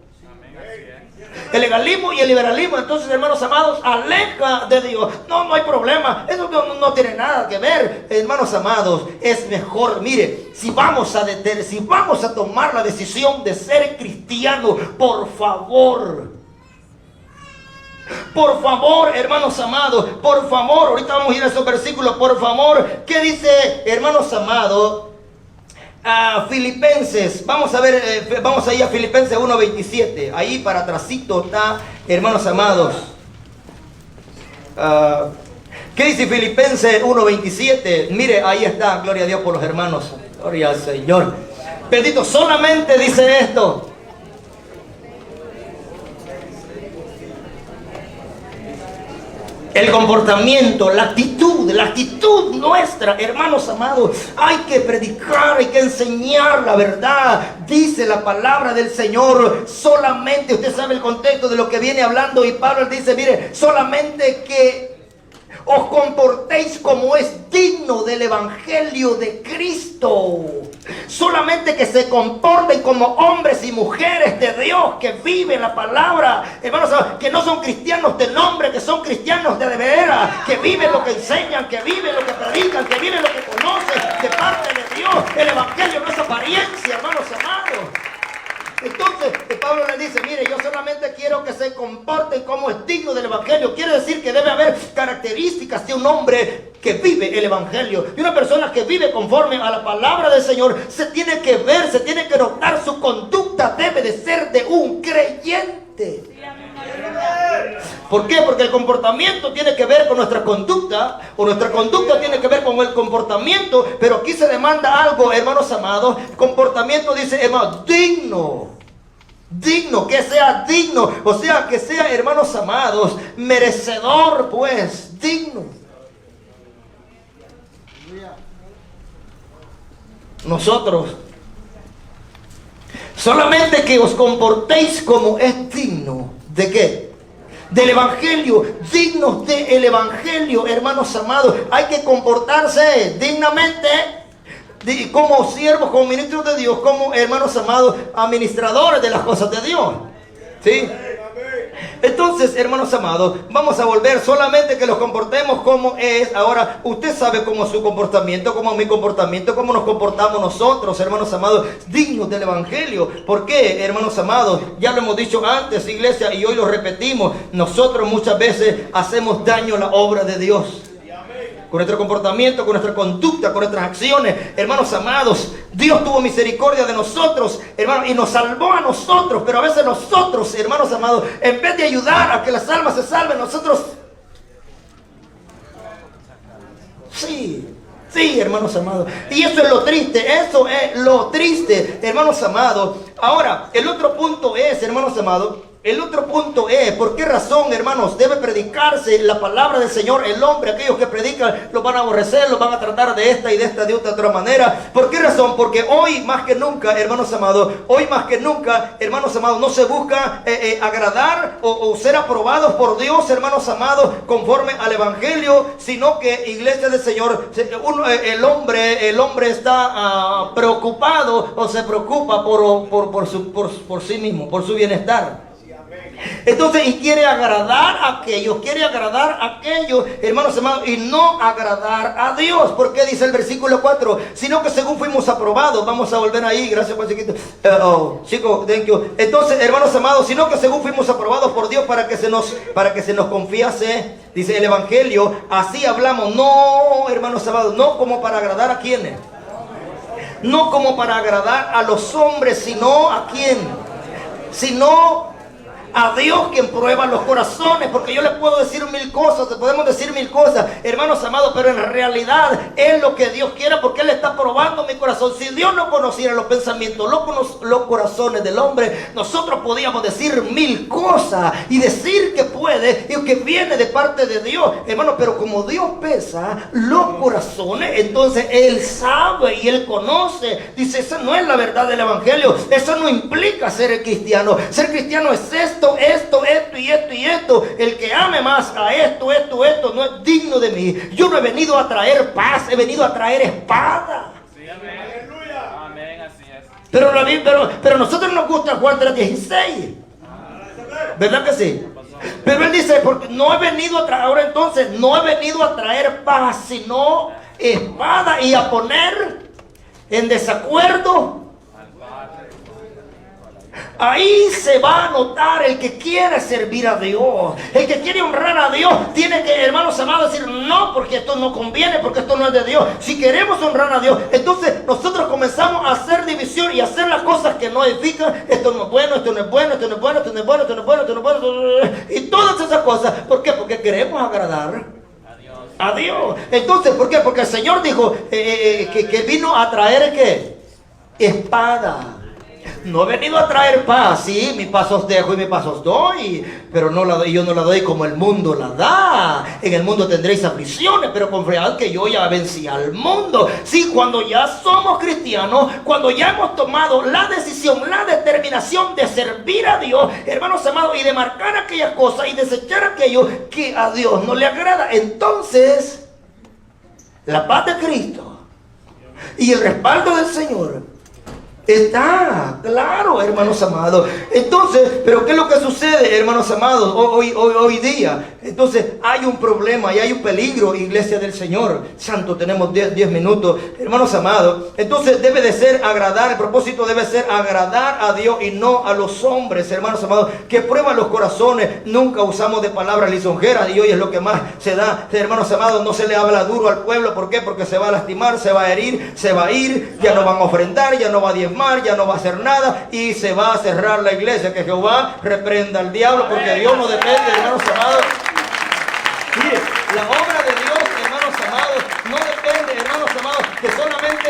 El legalismo y el liberalismo, entonces, hermanos amados, aleja de Dios. No hay problema, eso no tiene nada que ver. Hermanos amados, es mejor, mire, si vamos a tomar la decisión de ser cristiano, por favor, hermanos amados, por favor, ahorita vamos a ir a esos versículos, por favor. ¿Qué dice, hermanos amados? Filipenses, vamos a ver, vamos a ir a Filipenses 1:27, ahí para atrásito está, hermanos amados. ¿Qué dice Filipenses 1:27? Mire, ahí está, gloria a Dios por los hermanos, gloria al Señor. Bendito, solamente dice esto. El comportamiento, la actitud nuestra, hermanos amados, hay que predicar, hay que enseñar la verdad. Dice la palabra del Señor, solamente, usted sabe el contexto de lo que viene hablando, y Pablo dice, mire, solamente que os comportéis como es digno del Evangelio de Cristo. Solamente que se comporten como hombres y mujeres de Dios que viven la palabra, hermanos, que no son cristianos de nombre, que son cristianos de veras, que viven lo que enseñan, que viven lo que predican, que viven lo que conocen de parte de Dios. El Evangelio no es apariencia, hermanos amados. Entonces Pablo le dice, mire, yo solamente quiero que se comporten como es digno del Evangelio. Quiere decir que debe haber características de un hombre que vive el Evangelio, de una persona que vive conforme a la palabra del Señor. Se tiene que ver, se tiene que notar, su conducta debe de ser de un creyente. ¿Por qué? Porque el comportamiento tiene que ver con nuestra conducta, o nuestra conducta tiene que ver con el comportamiento, pero aquí se demanda algo, hermanos amados. Comportamiento, dice, hermano, digno, que sea digno, o sea, que sea, hermanos amados, merecedor, pues, digno. Nosotros, solamente que os comportéis como es digno. ¿De qué? Del Evangelio, dignos del Evangelio, hermanos amados. Hay que comportarse dignamente, como siervos, como ministros de Dios, como, hermanos amados, administradores de las cosas de Dios. ¿Sí? Entonces, hermanos amados, vamos a volver solamente que los comportemos como es. Ahora, usted sabe cómo es su comportamiento, cómo es mi comportamiento, cómo nos comportamos nosotros, hermanos amados, dignos del Evangelio. ¿Por qué, hermanos amados? Ya lo hemos dicho antes, iglesia, y hoy lo repetimos. Nosotros muchas veces hacemos daño a la obra de Dios. Con nuestro comportamiento, con nuestra conducta, con nuestras acciones, hermanos amados, Dios tuvo misericordia de nosotros, hermanos, y nos salvó a nosotros. Pero a veces nosotros, hermanos amados, en vez de ayudar a que las almas se salven, nosotros, sí, hermanos amados, y eso es lo triste, hermanos amados. Ahora, el otro punto es, hermanos amados, ¿por qué razón, hermanos, debe predicarse la palabra del Señor? El hombre, aquellos que predican, los van a aborrecer, los van a tratar de esta y de esta de otra manera. ¿Por qué razón? Porque hoy más que nunca, hermanos amados, no se busca agradar o ser aprobados por Dios, hermanos amados, conforme al Evangelio, sino que, iglesia del Señor, el hombre está preocupado, o se preocupa por sí mismo, por su bienestar. Entonces, y quiere agradar a aquellos, hermanos amados, y no agradar a Dios. ¿Por qué dice el versículo 4? Sino que según fuimos aprobados, vamos a volver ahí, gracias por chiquito. Chicos, thank you. Entonces, hermanos amados, sino que según fuimos aprobados por Dios para que se nos confiase, dice el Evangelio, así hablamos, no, hermanos amados, no como para agradar a quienes. No como para agradar a los hombres, sino a quién, sino a Dios, quien prueba los corazones. Porque yo les puedo decir mil cosas, podemos decir mil cosas, hermanos amados, pero en realidad es lo que Dios quiere, porque Él está probando mi corazón. Si Dios no conociera los pensamientos, los corazones del hombre, nosotros podíamos decir mil cosas y decir que puede y que viene de parte de Dios, hermano. Pero como Dios pesa los corazones, entonces Él sabe y Él conoce. Dice, esa no es la verdad del Evangelio. Eso no implica ser cristiano. Ser cristiano es esto, y esto. El que ame más a esto no es digno de mí. Yo no he venido a traer paz, he venido a traer espada. Sí, amén. Aleluya. Amén, así es. Pero a nosotros nos gusta Juan 3:16. ¿Verdad que sí? Pero Él dice, porque no he venido a traer, ahora entonces, no he venido a traer paz, sino espada, y a poner en desacuerdo. Ahí se va a notar el que quiere servir a Dios, el que quiere honrar a Dios. Tiene que, hermanos amados, decir no, porque esto no conviene, porque esto no es de Dios. Si queremos honrar a Dios, entonces nosotros comenzamos a hacer división y a hacer las cosas que no edifican. Esto no es bueno, esto no es bueno, esto no es bueno, esto no es bueno, esto no es bueno, esto no es bueno, y todas esas cosas. ¿Por qué? Porque queremos agradar a Dios. Entonces, ¿por qué? Porque el Señor dijo que vino a traer ¿qué? Espada. No he venido a traer paz, sí, mi paz os dejo y mi paz os doy, pero no la doy, yo no la doy como el mundo la da. En el mundo tendréis aflicciones, pero confiad que yo ya vencí al mundo. Sí, cuando ya somos cristianos, cuando ya hemos tomado la decisión, la determinación de servir a Dios, hermanos amados, y de marcar aquellas cosas y desechar aquello que a Dios no le agrada, entonces la paz de Cristo y el respaldo del Señor está claro, hermanos amados. Entonces, pero ¿qué es lo que sucede, hermanos amados, hoy día? Entonces, hay un problema y hay un peligro, iglesia del Señor. Santo, tenemos 10 minutos, hermanos amados. Entonces, debe de ser agradar, el propósito debe ser agradar a Dios y no a los hombres, hermanos amados, que prueban los corazones. Nunca usamos de palabras lisonjeras y hoy es lo que más se da, hermanos amados. No se le habla duro al pueblo. ¿Por qué? Porque se va a lastimar, se va a herir, se va a ir, ya no van a ofrendar, ya no va a diezmar, ya no va a hacer nada y se va a cerrar la iglesia. Que Jehová reprenda al diablo, porque Dios no depende, hermanos amados. Mire, la obra de Dios, hermanos amados, no depende, hermanos amados, de solamente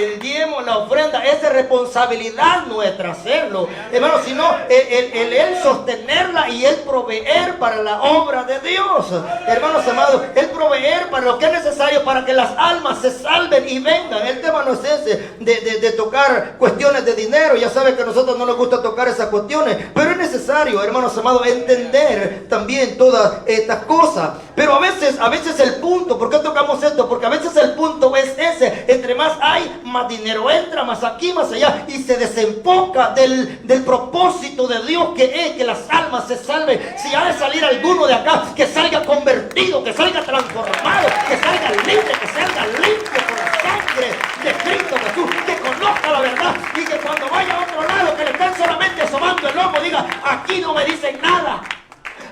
el diezmo, la ofrenda. Es de responsabilidad nuestra hacerlo, hermanos, sino el sostenerla y el proveer para la obra de Dios, hermanos amados, el proveer para lo que es necesario para que las almas se salven y vengan. El tema no es ese de tocar cuestiones de dinero. Ya saben que a nosotros no nos gusta tocar esas cuestiones, pero es necesario, hermanos amados, entender también todas estas cosas. Pero a veces el punto, ¿por qué tocamos esto? Porque a veces el punto es ese: entre más hay, más dinero entra, más aquí, más allá, y se desenfoca del propósito de Dios, que es que las almas se salven. Si ha de salir alguno de acá, que salga convertido, que salga transformado, que salga libre, que salga limpio por la sangre de Cristo Jesús, que conozca la verdad y que cuando vaya a otro lado, que le estén solamente asomando el ojo, diga: aquí no me dicen nada.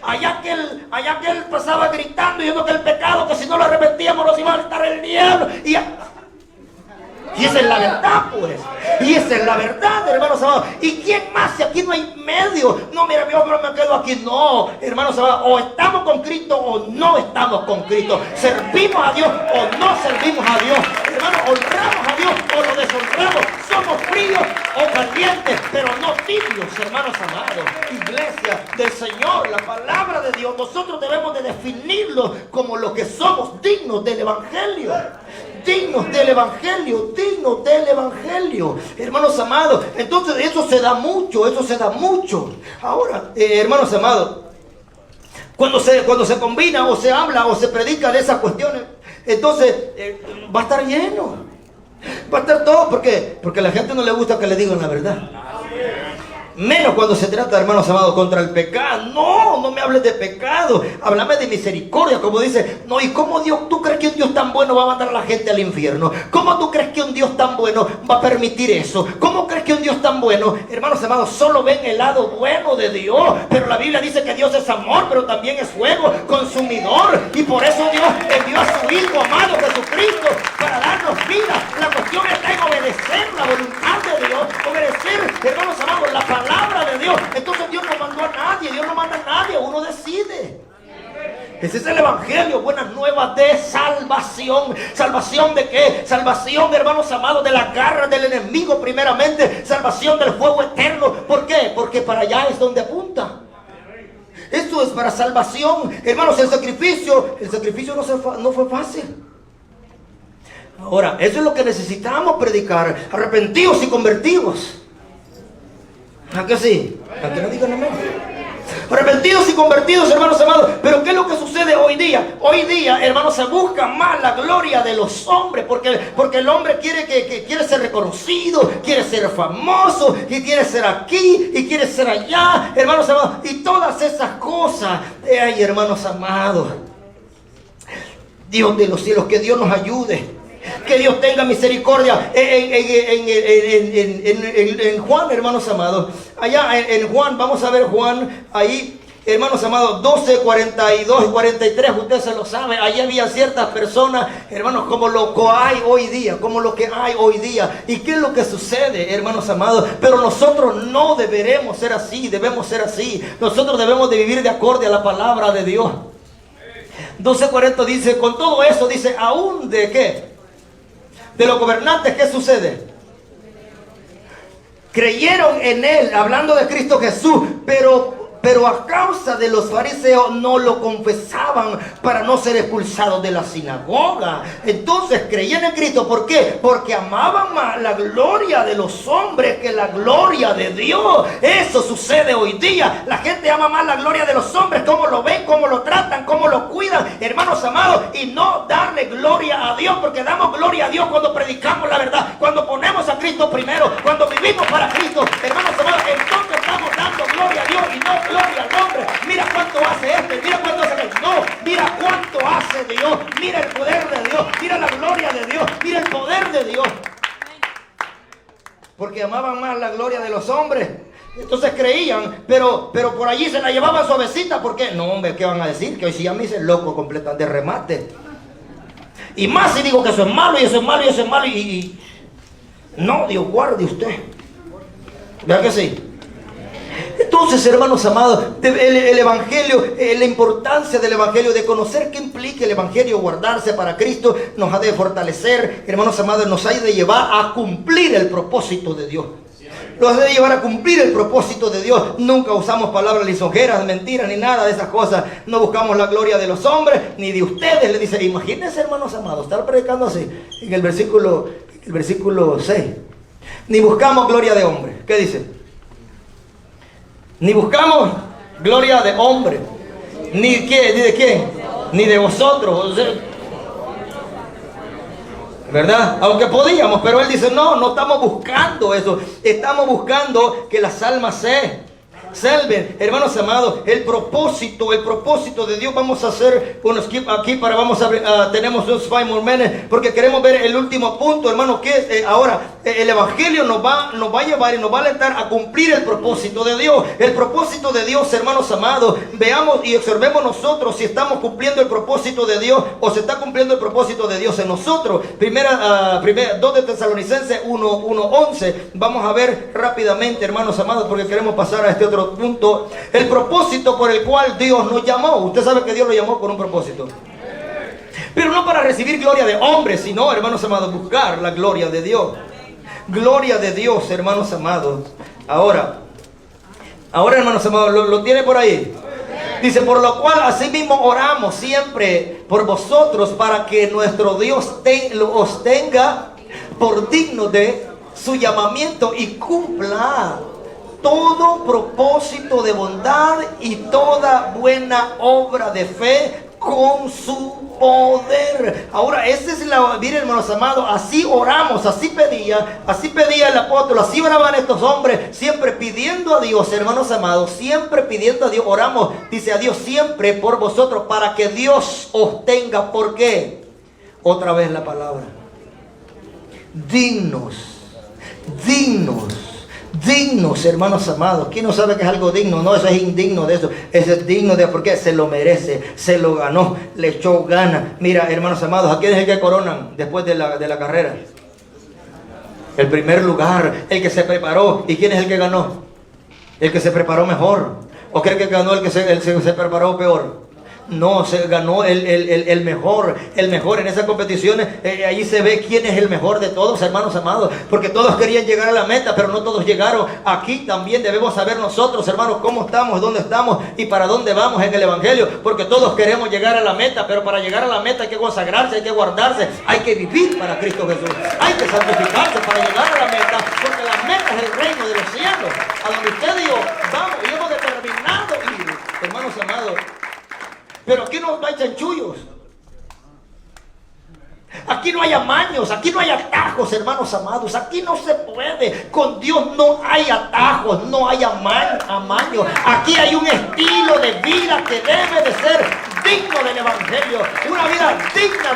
Allá que él pasaba gritando y diciendo que el pecado, que si no lo arrepentíamos nos iba a estar el diablo. Y esa es la verdad, pues. Y esa es la verdad, hermanos amados. ¿Y quién más? Si aquí no hay medio. No, mira, yo me quedo aquí. No, hermanos amados. O estamos con Cristo o no estamos con Cristo. Servimos a Dios o no servimos a Dios. Hermanos, honramos a Dios o lo deshonramos. Somos fríos o calientes, pero no tibios, hermanos amados. Iglesia del Señor, la palabra de Dios, nosotros debemos de definirlo como lo que somos, dignos del Evangelio. Dignos del Evangelio, dignos del Evangelio, hermanos amados. Entonces eso se da mucho, Ahora, hermanos amados, cuando se combina o se habla o se predica de esas cuestiones, entonces va a estar lleno, va a estar todo. ¿Por qué? Porque a la gente no le gusta que le digan la verdad. Menos cuando se trata, hermanos amados, contra el pecado. No, no me hables de pecado. Háblame de misericordia, como dice. No, ¿y cómo Dios, tú crees que un Dios tan bueno va a mandar a la gente al infierno? ¿Cómo tú crees que un Dios tan bueno va a permitir eso? ¿Cómo crees que un Dios tan bueno, hermanos amados, solo ven el lado bueno de Dios? Pero la Biblia dice que Dios es amor, pero también es fuego consumidor. Y por eso Dios envió a su Hijo amado Jesucristo para darnos vida. La cuestión está en obedecer la voluntad de Dios. Obedecer, hermanos amados, la palabra de Dios. Entonces Dios no mandó a nadie, Dios no manda a nadie, uno decide. Ese es el evangelio, buenas nuevas de salvación. ¿Salvación de qué? Salvación, hermanos amados, de las garras del enemigo primeramente. Salvación del fuego eterno. ¿Por qué? Porque para allá es donde apunta. Esto es para salvación. Hermanos, el sacrificio no fue fácil. Ahora, eso es lo que necesitamos predicar. Arrepentidos y convertidos. ¿A qué sí? ¿A qué no digan amén? Arrepentidos y convertidos, hermanos amados. Pero ¿qué es lo que sucede hoy día? Hoy día, hermanos, se busca más la gloria de los hombres. Porque el hombre quiere ser reconocido, quiere ser famoso, y quiere ser aquí, y quiere ser allá, hermanos amados. Y todas esas cosas. Ay, hermanos amados. Dios de los cielos, que Dios nos ayude. Que Dios tenga misericordia. En Juan, hermanos amados, allá en Juan, vamos a ver Juan, ahí, hermanos amados, 12, 42 y 43, usted se lo sabe. Allí había ciertas personas, hermanos, como lo que hay hoy día, ¿Y qué es lo que sucede, hermanos amados? Pero nosotros no deberemos ser así, debemos ser así. Nosotros debemos de vivir de acorde a la palabra de Dios. 12:40 dice, con todo eso, dice, aún de qué. De los gobernantes, ¿qué sucede? Creyeron en él, hablando de Cristo Jesús, pero a causa de los fariseos no lo confesaban para no ser expulsados de la sinagoga. Entonces creían en Cristo. ¿Por qué? Porque amaban más la gloria de los hombres que la gloria de Dios. Eso sucede hoy día. La gente ama más la gloria de los hombres, cómo lo ven, cómo lo tratan, cómo lo cuidan, hermanos amados, y no darle gloria a Dios, porque damos gloria a Dios cuando predicamos la verdad, cuando ponemos a Cristo primero, cuando vivimos para Cristo, hermanos amados. Entonces estamos dando gloria a Dios y no gloria al hombre. Mira cuánto hace mira cuánto hace no, mira cuánto hace Dios, mira el poder de Dios, mira la gloria de Dios, mira el poder de Dios. Porque amaban más la gloria de los hombres. Entonces creían, pero por allí se la llevaban suavecita. ¿Por qué? No, hombre, ¿qué van a decir? Que hoy sí a mí se loco completan de remate. Y más si digo que eso es malo, y eso es malo, y eso es malo, y no, Dios guarde usted. ¿Verdad que sí? Entonces, hermanos amados, el evangelio, la importancia del evangelio, de conocer qué implica el evangelio, guardarse para Cristo, nos ha de fortalecer, hermanos amados, nos ha de llevar a cumplir el propósito de Dios. Nos ha de llevar a cumplir el propósito de Dios. Nunca usamos palabras lisonjeras, mentiras, ni nada de esas cosas. No buscamos la gloria de los hombres, ni de ustedes. Le dice, imagínense, hermanos amados, estar predicando así, en el versículo 6. Ni buscamos gloria de hombre. ¿Qué dice? Ni buscamos gloria de hombre. ¿Ni de quién? Ni de vosotros. ¿Verdad? Aunque podíamos, pero él dice, no estamos buscando eso. Estamos buscando que las almas se salven. Hermanos amados, el propósito de Dios. Vamos a hacer unos skip aquí para tenemos unos 5 more minutes, porque queremos ver el último punto, hermano, que es ahora el evangelio nos va a llevar y nos va a alentar a cumplir el propósito de Dios. El propósito de Dios, hermanos amados, veamos y observemos nosotros si estamos cumpliendo el propósito de Dios o se está cumpliendo el propósito de Dios en nosotros. Primera 2 de Tesalonicenses 1:11. Vamos a ver rápidamente, hermanos amados, porque queremos pasar a este otro punto. El propósito por el cual Dios nos llamó. Usted sabe que Dios lo llamó con un propósito, pero no para recibir gloria de hombres, sino, hermanos amados, buscar la gloria de Dios. Gloria de Dios, hermanos amados. Ahora, hermanos amados, ¿lo tiene por ahí? Dice, por lo cual asimismo oramos siempre por vosotros, para que nuestro Dios os tenga por digno de su llamamiento y cumpla todo propósito de bondad y toda buena obra de fe con su poder. Ahora, esa es la, miren hermanos amados, así oramos, así pedía el apóstol, así oraban estos hombres, siempre pidiendo a Dios, hermanos amados, siempre pidiendo a Dios, oramos, dice a Dios siempre por vosotros, para que Dios os tenga. ¿Por qué? Otra vez la palabra. Dignos, hermanos amados. ¿Quién no sabe que es algo digno? No, eso es indigno de eso. Eso es digno de, porque se lo merece, se lo ganó, le echó gana. Mira, hermanos amados, ¿a quién es el que coronan después de la carrera? El primer lugar, el que se preparó. ¿Y quién es el que ganó? El que se preparó mejor. ¿O cree que ganó el que se preparó peor? No, se ganó el mejor en esas competiciones. Allí se ve quién es el mejor de todos, hermanos amados, porque todos querían llegar a la meta, pero no todos llegaron. Aquí también debemos saber nosotros, hermanos, cómo estamos, dónde estamos y para dónde vamos en el evangelio, porque todos queremos llegar a la meta, pero para llegar a la meta hay que consagrarse, hay que guardarse, hay que vivir para Cristo Jesús, hay que santificarse para llegar a la meta, porque la meta es el reino de los cielos, a donde usted y yo vamos y hemos determinado ir, hermanos amados. Pero aquí no hay chanchullos, aquí no hay amaños, aquí no hay atajos, hermanos amados. Aquí no se puede, con Dios no hay atajos, no hay amaños. Aquí hay un estilo de vida que debe de ser digno del evangelio, una vida digna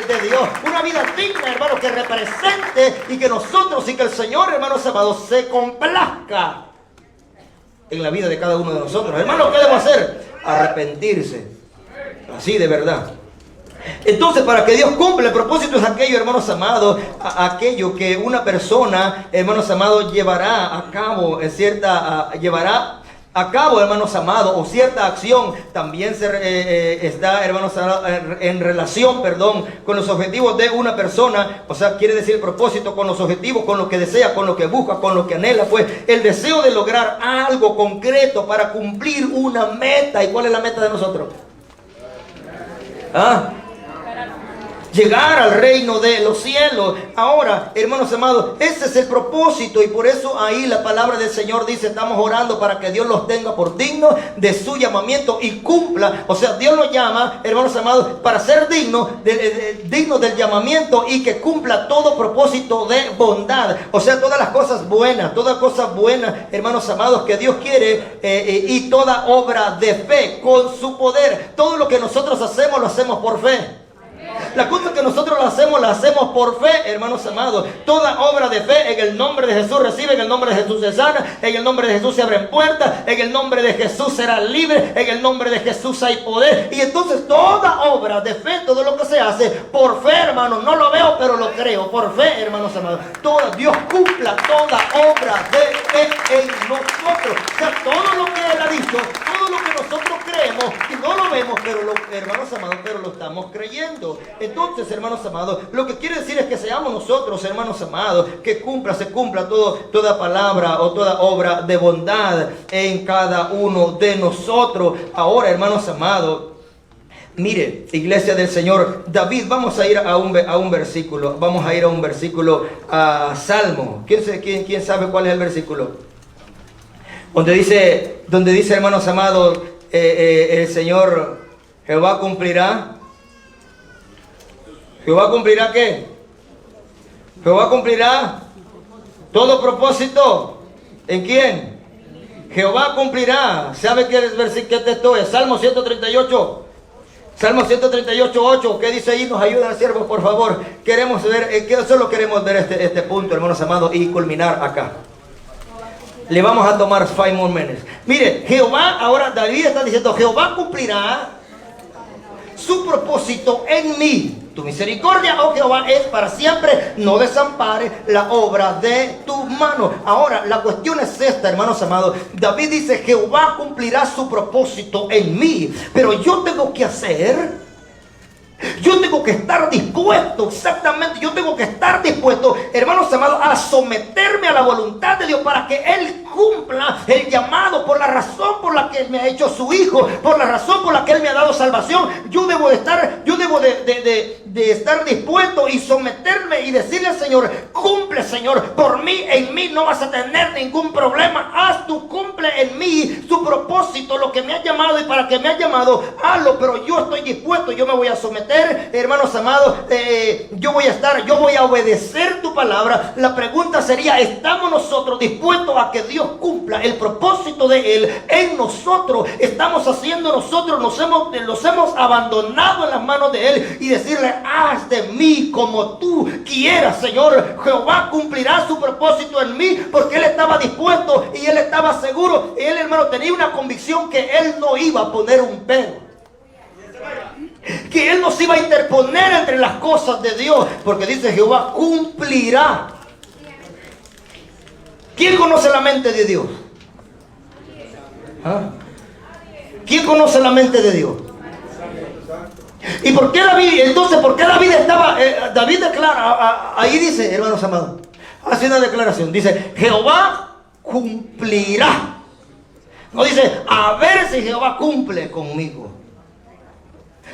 de Dios, una vida digna, hermanos, que represente y que nosotros y que el Señor, hermanos amados, se complazca en la vida de cada uno de nosotros. Hermanos, ¿qué debemos hacer? Arrepentirse. Así de verdad. Entonces, para que Dios cumpla el propósito es aquello, hermanos amados, aquello que una persona, hermanos amados, llevará a cabo, hermanos amados, o cierta acción. También está, hermanos, en relación, con los objetivos de una persona. O sea, quiere decir el propósito con los objetivos, con lo que desea, con lo que busca, con lo que anhela. Pues el deseo de lograr algo concreto para cumplir una meta. ¿Y cuál es la meta de nosotros? Llegar al reino de los cielos. Ahora, hermanos amados, ese es el propósito, y por eso ahí la palabra del Señor dice: estamos orando para que Dios los tenga por dignos de su llamamiento y cumpla. O sea, Dios los llama, hermanos amados, para ser dignos del llamamiento y que cumpla todo propósito de bondad. O sea, todas las cosas buenas, hermanos amados, que Dios quiere, y toda obra de fe con su poder. Todo lo que nosotros hacemos, lo hacemos por fe. La cosa que nosotros la hacemos por fe, hermanos amados. Toda obra de fe en el nombre de Jesús recibe, en el nombre de Jesús se sana, en el nombre de Jesús se abren puertas, en el nombre de Jesús será libre, en el nombre de Jesús hay poder. Y entonces toda obra de fe, todo lo que se hace por fe, hermanos, no lo veo pero lo creo, por fe, hermanos amados. Dios cumpla toda obra de fe en nosotros. O sea, todo lo que Él ha dicho, todo lo que nosotros creemos, y no lo vemos, pero hermanos amados, pero lo estamos creyendo. Entonces, hermanos amados, lo que quiere decir es que seamos nosotros, hermanos amados, que se cumpla toda palabra o toda obra de bondad en cada uno de nosotros. Ahora, hermanos amados, mire, iglesia del Señor, David, vamos a ir a un versículo, a Salmo. ¿Quién sabe cuál es el versículo? Donde dice, hermanos amados, el Señor, Jehová cumplirá. ¿Jehová cumplirá qué? Jehová cumplirá todo propósito. ¿En quién? Jehová cumplirá. ¿Sabe qué texto es? Salmo 138. Salmo 138, 8. ¿Qué dice ahí? Nos ayudan, siervos, por favor. Queremos ver, solo queremos ver este punto, hermanos amados, y culminar acá. Le vamos a tomar 5 more minutes. Mire, Jehová, ahora David está diciendo: Jehová cumplirá su propósito en mí. Tu misericordia, oh Jehová, es para siempre. No desampare la obra de tu mano. Ahora, la cuestión es esta, hermanos amados. David dice: Jehová cumplirá su propósito en mí. Pero yo tengo que estar dispuesto, exactamente, yo tengo que estar dispuesto, hermanos amados, a someterme a la voluntad de Dios para que Él cumpla el llamado, por la razón por la que Él me ha hecho su hijo, por la razón por la que Él me ha dado salvación. Yo debo de estar dispuesto y someterme y decirle al Señor: cumple, Señor, por mí, en mí no vas a tener ningún problema. Haz tu cumple en mí su tu propósito, lo que me has llamado y para que me has llamado, hazlo, pero yo estoy dispuesto, yo me voy a someter, hermanos amados, yo voy a obedecer tu palabra. La pregunta sería, ¿estamos nosotros dispuestos a que Dios cumpla el propósito de Él en nosotros? ¿Estamos haciendo nosotros, los hemos abandonado en las manos de Él y decirle, haz de mí como tú quieras, Señor? Jehová cumplirá su propósito en mí, porque Él estaba dispuesto y Él estaba seguro. Él, hermano, tenía una convicción que Él no iba a poner un pero, que Él no se iba a interponer entre las cosas de Dios, porque dice, Jehová cumplirá. ¿Quién conoce la mente de Dios? ¿Ah? ¿Quién conoce la mente de Dios? ¿Y por qué David? Entonces, ¿por qué David estaba? David declara, ahí dice, hermanos amados, hace una declaración, dice, Jehová cumplirá. No dice, a ver si Jehová cumple conmigo.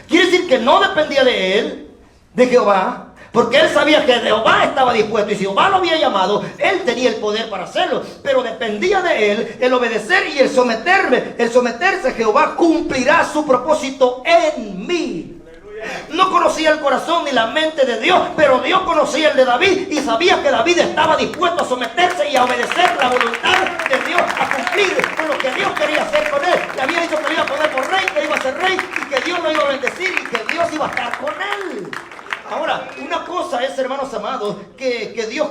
Quiere decir que no dependía de él, de Jehová, porque él sabía que Jehová estaba dispuesto, y si Jehová lo había llamado, él tenía el poder para hacerlo, pero dependía de él el obedecer y el someterse. Jehová cumplirá su propósito en mí. No conocía el corazón ni la mente de Dios, pero Dios conocía el de David y sabía que David estaba dispuesto a someterse y a obedecer la voluntad de Dios, a cumplir con lo que Dios quería hacer con él. Le había dicho que lo iba a poner por rey, que iba a ser rey y que Dios lo iba a bendecir y que Dios iba a estar con él. Ahora, una cosa es, hermanos amados, que Dios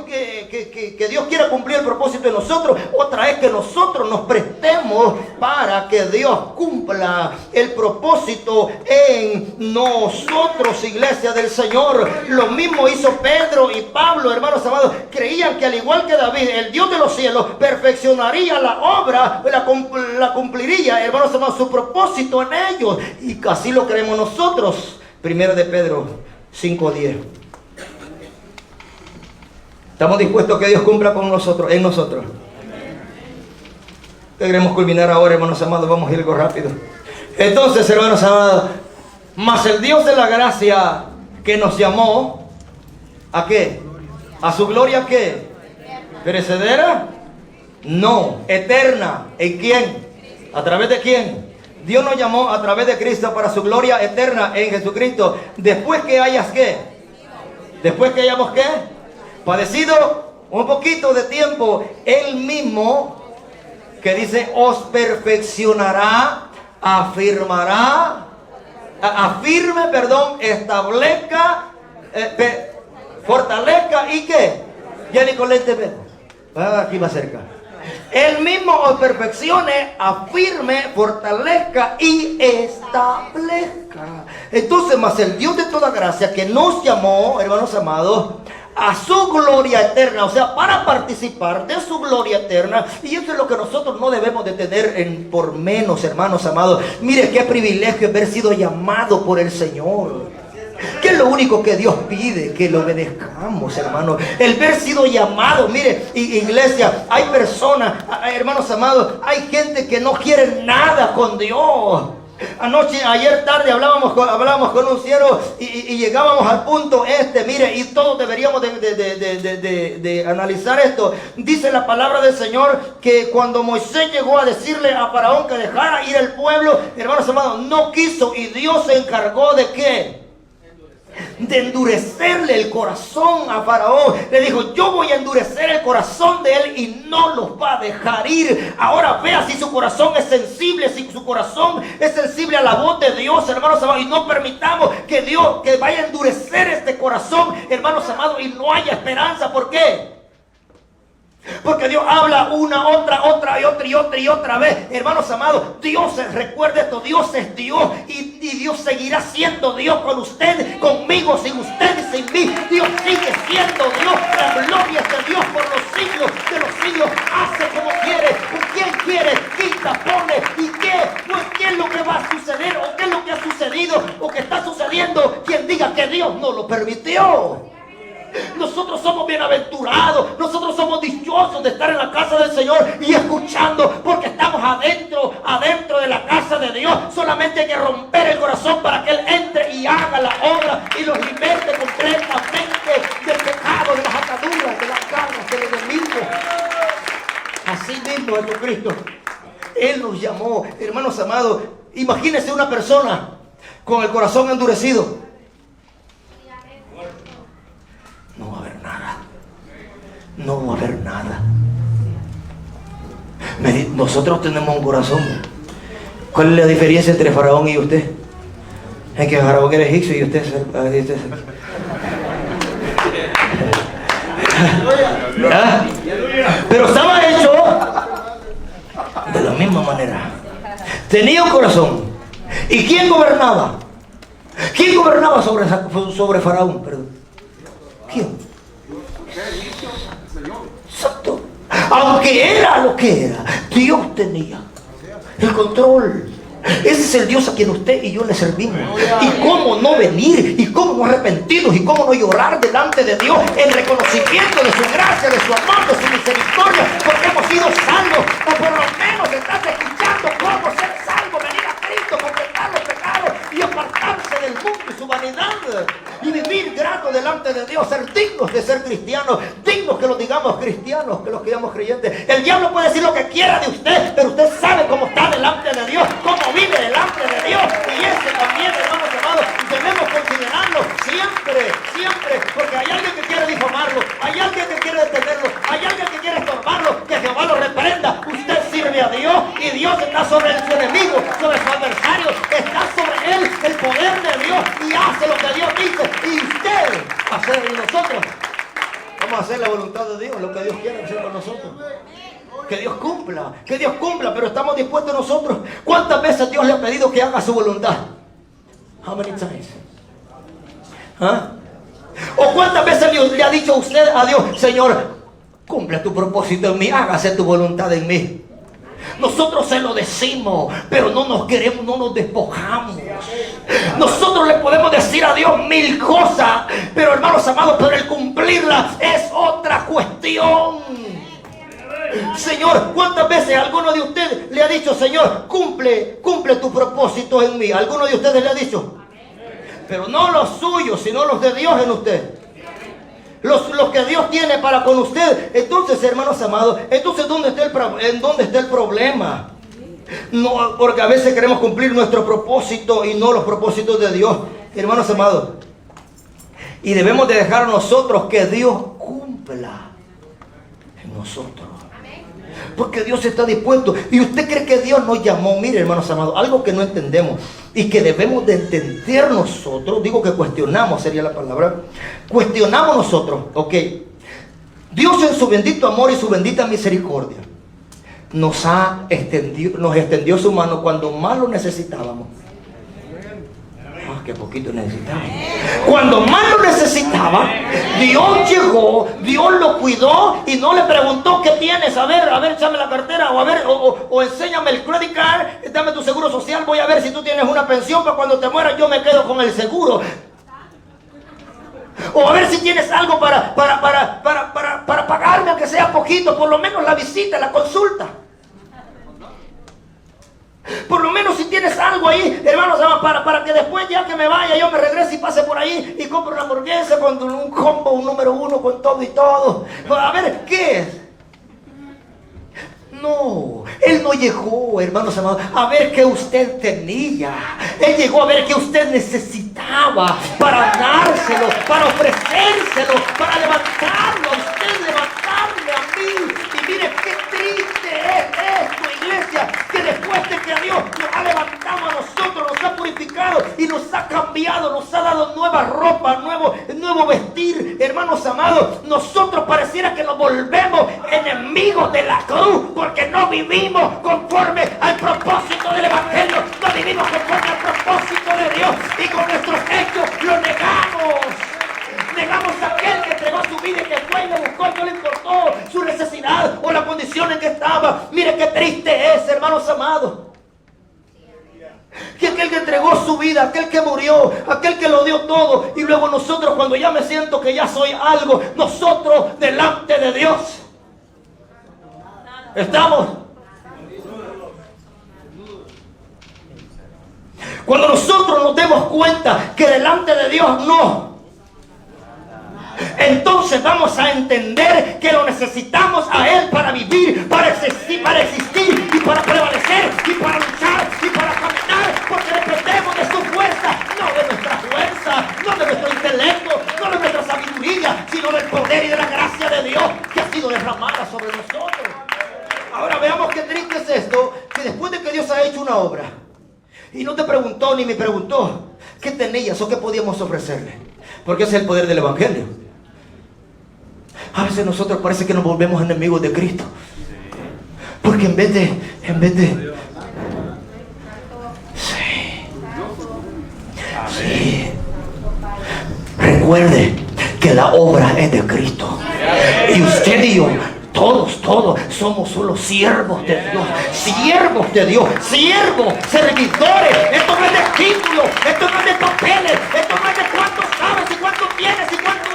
quiera cumplir el propósito de nosotros. Otra es que nosotros nos prestemos para que Dios cumpla el propósito en nosotros, iglesia del Señor. Lo mismo hizo Pedro y Pablo, hermanos amados. Creían que al igual que David, el Dios de los cielos perfeccionaría la obra, la cumpliría, hermanos amados, su propósito en ellos. Y así lo creemos nosotros. Primero de Pedro 5:10. ¿Estamos dispuestos a que Dios cumpla con nosotros, en nosotros? Queremos culminar ahora, hermanos amados. Vamos a ir algo rápido. Entonces, hermanos amados, mas el Dios de la gracia que nos llamó, ¿a qué? ¿A su gloria qué? ¿Perecedera? No, eterna. ¿En quién? ¿A través de quién? Dios nos llamó a través de Cristo para su gloria eterna en Jesucristo. Después que hayas ¿qué? Después que hayamos ¿qué? Padecido un poquito de tiempo, Él mismo, que dice, os perfeccionará, afirmará, establezca, fortalezca y ¿qué? Ya Nicolete, aquí más cerca. Él mismo os perfeccione, afirme, fortalezca y establezca. Entonces, más el Dios de toda gracia que nos llamó, hermanos amados, a su gloria eterna, o sea, para participar de su gloria eterna. Y eso es lo que nosotros no debemos de tener por menos, hermanos amados. Mire qué privilegio haber sido llamado por el Señor. ¿Qué es lo único que Dios pide? Que lo obedezcamos, hermanos. El haber sido llamado. Mire, iglesia, hay personas, hermanos amados, hay gente que no quiere nada con Dios. Ayer tarde hablábamos con un siervo y llegábamos al punto mire, y todos deberíamos de analizar esto. Dice la palabra del Señor que cuando Moisés llegó a decirle a Faraón que dejara ir el pueblo, hermanos amados, no quiso, y Dios se encargó de ¿qué? De endurecerle el corazón a Faraón. Le dijo, yo voy a endurecer el corazón de él y no los va a dejar ir. Ahora vea si su corazón es sensible, si su corazón es sensible a la voz de Dios, hermanos amados, y no permitamos que Dios que vaya a endurecer este corazón, hermanos amados, y no haya esperanza. ¿Por qué? Porque Dios habla una, otra vez. Hermanos amados, Dios, recuerde esto, Dios es Dios y Dios seguirá siendo Dios con usted, conmigo, sin usted y sin mí. Dios sigue siendo Dios. La gloria es de Dios por los siglos de los siglos. Hace como quiere, quien quiere, quita, pone. ¿Y qué? Pues qué es lo que va a suceder, o qué es lo que ha sucedido, o que está sucediendo. Quien diga que Dios no lo permitió. Nosotros somos bienaventurados, nosotros somos dichosos de estar en la casa del Señor y escuchando, porque estamos adentro de la casa de Dios. Solamente hay que romper el corazón para que Él entre y haga la obra y los liberte completamente del pecado, de las ataduras, de las cargas, del enemigo. Así mismo Jesucristo Él nos llamó, hermanos amados. Imagínense una persona con el corazón endurecido. No va a haber nada. No va a haber nada. Nosotros tenemos un corazón. ¿Cuál es la diferencia entre Faraón y usted? Es que Faraón era egipcio y usted es... ¿Ah? Pero estaba hecho de la misma manera. Tenía un corazón. ¿Y quién gobernaba? ¿Quién gobernaba sobre Faraón? Perdón. ¿Quién? Exacto. Aunque era lo que era, Dios tenía el control. Ese es el Dios a quien usted y yo le servimos. Y cómo no venir, y cómo no arrepentirnos, y cómo no llorar delante de Dios en reconocimiento de su gracia, de su amor, de su misericordia, porque hemos sido salvos. O por lo menos estás escuchando cómo ser salvo, venir a Cristo, confesar los pecados y apartarse del mundo y su vanidad, y vivir grato delante de Dios, ser dignos de ser cristianos, dignos que los digamos cristianos, que los digamos creyentes. El diablo puede decir lo que quiera de usted, pero usted sabe cómo está delante de Dios, cómo vive delante de Dios, y ese también, hermanos amados, debemos considerarlo siempre, porque hay alguien que quiere difamarlo, hay alguien que quiere detenerlo, hay alguien que quiere estorbarlo, que Jehová lo reprenda. Usted sirve a Dios y Dios está sobre su enemigo, sobre su adversario, está sobre él el poder de Dios y hace lo que Dios dice, y usted hacer y nosotros vamos a hacer la voluntad de Dios, lo que Dios quiere hacer con nosotros. Que Dios cumpla, pero estamos dispuestos nosotros. ¿Cuántas veces Dios le ha pedido que haga su voluntad? How many times? ¿Ah? ¿O cuántas veces Dios le ha dicho a usted, a Dios, Señor, cumple tu propósito en mí, hágase tu voluntad en mí? Nosotros se lo decimos, pero no nos queremos, no nos despojamos. Nosotros le podemos decir a Dios mil cosas, pero hermanos amados, pero el cumplirlas es otra cuestión. Señor, ¿cuántas veces alguno de ustedes le ha dicho, Señor, cumple tu propósito en mí? ¿Alguno de ustedes le ha dicho? Pero no los suyos, sino los de Dios en usted. Los que Dios tiene para con usted. Entonces, hermanos amados, ¿dónde está el problema? No, porque a veces queremos cumplir nuestro propósito y no los propósitos de Dios, hermanos amados. Y debemos de dejar a nosotros que Dios cumpla en nosotros. Porque Dios está dispuesto. Y usted cree que Dios nos llamó. Mire, hermanos amados, algo que no entendemos y que debemos de entender nosotros. Digo que cuestionamos, sería la palabra. Cuestionamos nosotros, ok. Dios en su bendito amor y su bendita misericordia nos extendió su mano cuando más lo necesitábamos. Que poquito necesitaba. Cuando más lo necesitaba, Dios llegó, Dios lo cuidó y no le preguntó qué tienes, a ver, échame la cartera, o enséñame el credit card, dame tu seguro social, voy a ver si tú tienes una pensión para cuando te mueras yo me quedo con el seguro. O a ver si tienes algo para pagarme, aunque sea poquito, por lo menos la visita, la consulta. Por lo menos si tienes algo ahí, hermanos, para que después ya que me vaya, yo me regrese y pase por ahí y compre una hamburguesa con un combo, un número 1 con todo y todo. A ver, ¿qué es? No, Él no llegó, hermanos amados, a ver qué usted tenía. Él llegó a ver qué usted necesitaba para dárselo, para ofrecérselo, para levantarlo a usted, levantarme a mí. Y mire qué triste es esto, iglesia, que después de que Dios nos ha levantado a nosotros, nos ha purificado y nos ha cambiado, nos ha dado nueva ropa, nuevo vestir, hermanos amados, nosotros pareciera que nos volvemos enemigos de la cruz, porque no vivimos conforme al propósito del Evangelio, no vivimos conforme al propósito de Dios, y con nuestros hechos lo negamos. Negamos a aquel que entregó su vida y que fue y le buscó y no le importó su necesidad o la condición en que estaba. Mire qué triste es, hermanos amados, que aquel que entregó su vida, aquel que murió, aquel que lo dio todo, y luego nosotros, cuando ya me siento que ya soy algo, nosotros delante de Dios estamos. Cuando nosotros nos demos cuenta que delante de Dios no, entonces vamos a entender que lo necesitamos a Él para vivir, para existir y para prevalecer qué triste es esto? Que después de que Dios ha hecho una obra y no te preguntó ni me preguntó qué tenías o qué podíamos ofrecerle, porque ese es el poder del evangelio. A veces nosotros parece que nos volvemos enemigos de Cristo, porque en vez de sí. Recuerde que la obra es de Cristo. Y usted y yo, todos somos solo siervos de Dios. Siervos de Dios. Siervos, servidores. Esto no es de título. Esto no es de papeles. Esto no es de cuánto sabes y cuánto tienes y cuánto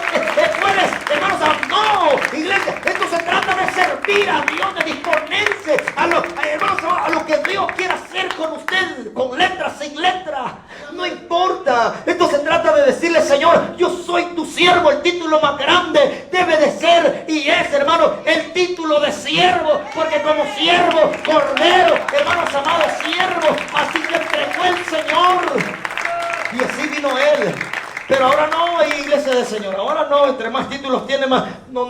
puedes. Hermanos, no. Iglesia, esto se trata de servir a Dios, de disponerse a lo que Dios quiera hacer con usted, con letras, sin letras. No importa. Esto se trata de decirle, Señor, yo soy tu siervo. El título más grande debe de ser y es, hermano, el título de siervo, porque como siervo, cordero, hermanos amados, siervo, así se entregó el Señor y así vino Él. Pero ahora no hay iglesia del Señor, ahora no, entre más títulos tiene más, no.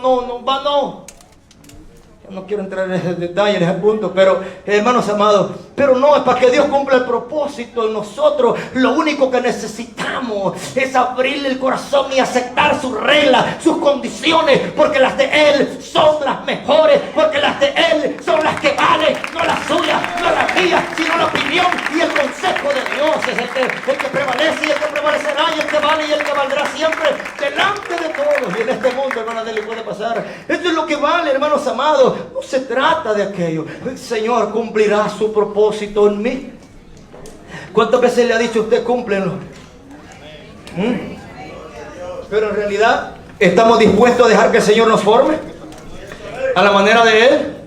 No quiero entrar en ese detalle, en ese punto, pero hermanos amados, pero no, es para que Dios cumpla el propósito en nosotros. Lo único que necesitamos es abrirle el corazón y aceptar sus reglas, sus condiciones, porque las de Él son las mejores, porque las de Él son las que valen, no las suyas, no las mías, sino la opinión y el consejo de Dios es el que prevalece y el que prevalecerá y el que vale y el que valdrá siempre delante de todos. Y en este mundo, hermanos, le puede pasar. Esto es lo que vale, hermanos amados. No se trata de aquello. El Señor cumplirá su propósito en mí. ¿Cuántas veces le ha dicho usted cúmplenlo? Pero en realidad, ¿estamos dispuestos a dejar que el Señor nos forme a la manera de Él?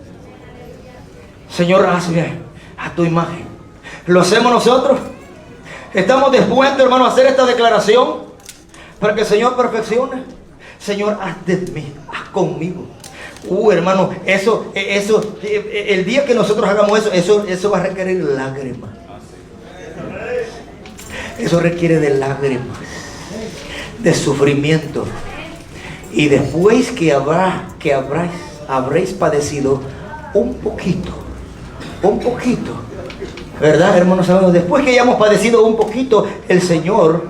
Señor, hazme a tu imagen. ¿Lo hacemos nosotros? ¿Estamos dispuestos, hermano, a hacer esta declaración para que el Señor perfeccione? Señor, haz de mí, haz conmigo. Hermano, eso, el día que nosotros hagamos eso va a requerir lágrimas. Eso requiere de lágrimas, de sufrimiento. Y después que habréis padecido un poquito, ¿verdad, hermanos? Después que hayamos padecido un poquito, el Señor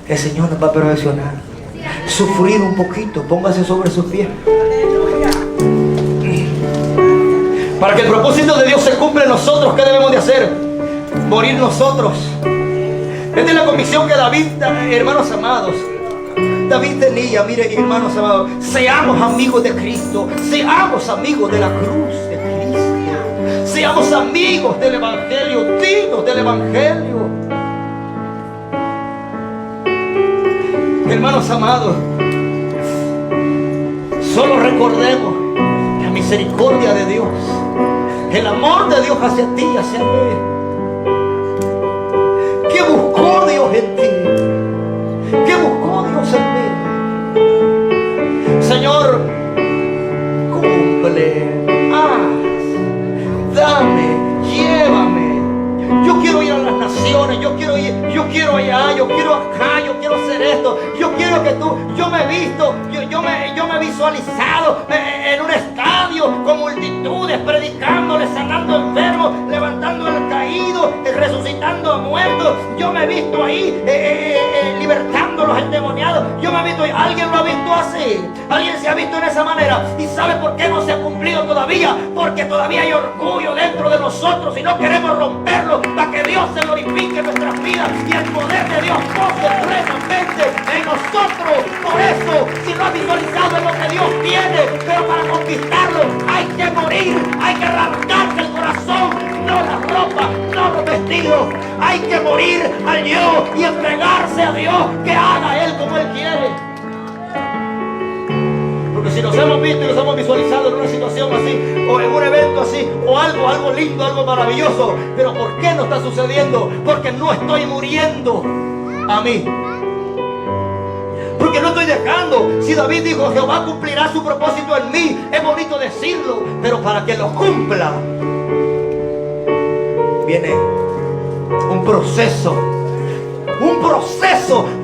nos va a perfeccionar. Sufrir un poquito, póngase sobre sus pies. Para que el propósito de Dios se cumpla en nosotros, ¿qué debemos de hacer? Morir nosotros. Esta es la convicción que David, hermanos amados, David tenía. Mire, hermanos amados, seamos amigos de Cristo, seamos amigos de la cruz de Cristo, seamos amigos del Evangelio, dignos del Evangelio. Hermanos amados, solo recordemos la misericordia de Dios, el amor de Dios hacia ti y hacia mí. ¿Qué buscó Dios en ti? ¿Qué buscó Dios en mí? Señor, cumple, haz, dame, llévame. Yo quiero ir a las naciones, yo quiero allá, yo quiero acá, yo quiero hacer esto. Yo quiero que yo me he visto, yo me he visualizado en un estadio con multitudes, predicándole, sanando enfermos, levantando al caído, resucitando a muertos. Yo me he visto ahí libertando a los endemoniados. Yo me he visto ahí. ¿Alguien lo ha visto así? ¿Alguien se ha visto en esa manera? ¿Y sabe por qué no se ha cumplido todavía? Porque todavía hay orgullo dentro de nosotros y no queremos romperlo para que Dios se glorifique en nuestras vidas y el poder de Dios goce plenamente en nosotros. Por eso, si no has visualizado en lo que Dios tiene, pero para conquistarlo hay que morir, hay que arrancarse el corazón, no la ropa, no los vestidos. Hay que morir al yo y entregarse a Dios, que haga Él como Él quiere. Porque si nos hemos visto y nos hemos visualizado en una situación así, o en un evento así, o algo lindo, algo maravilloso, pero ¿por qué no está sucediendo? Porque no estoy muriendo a mí. Porque no estoy dejando. Si David dijo, Jehová cumplirá su propósito en mí, es bonito decirlo, pero para que lo cumpla viene un proceso.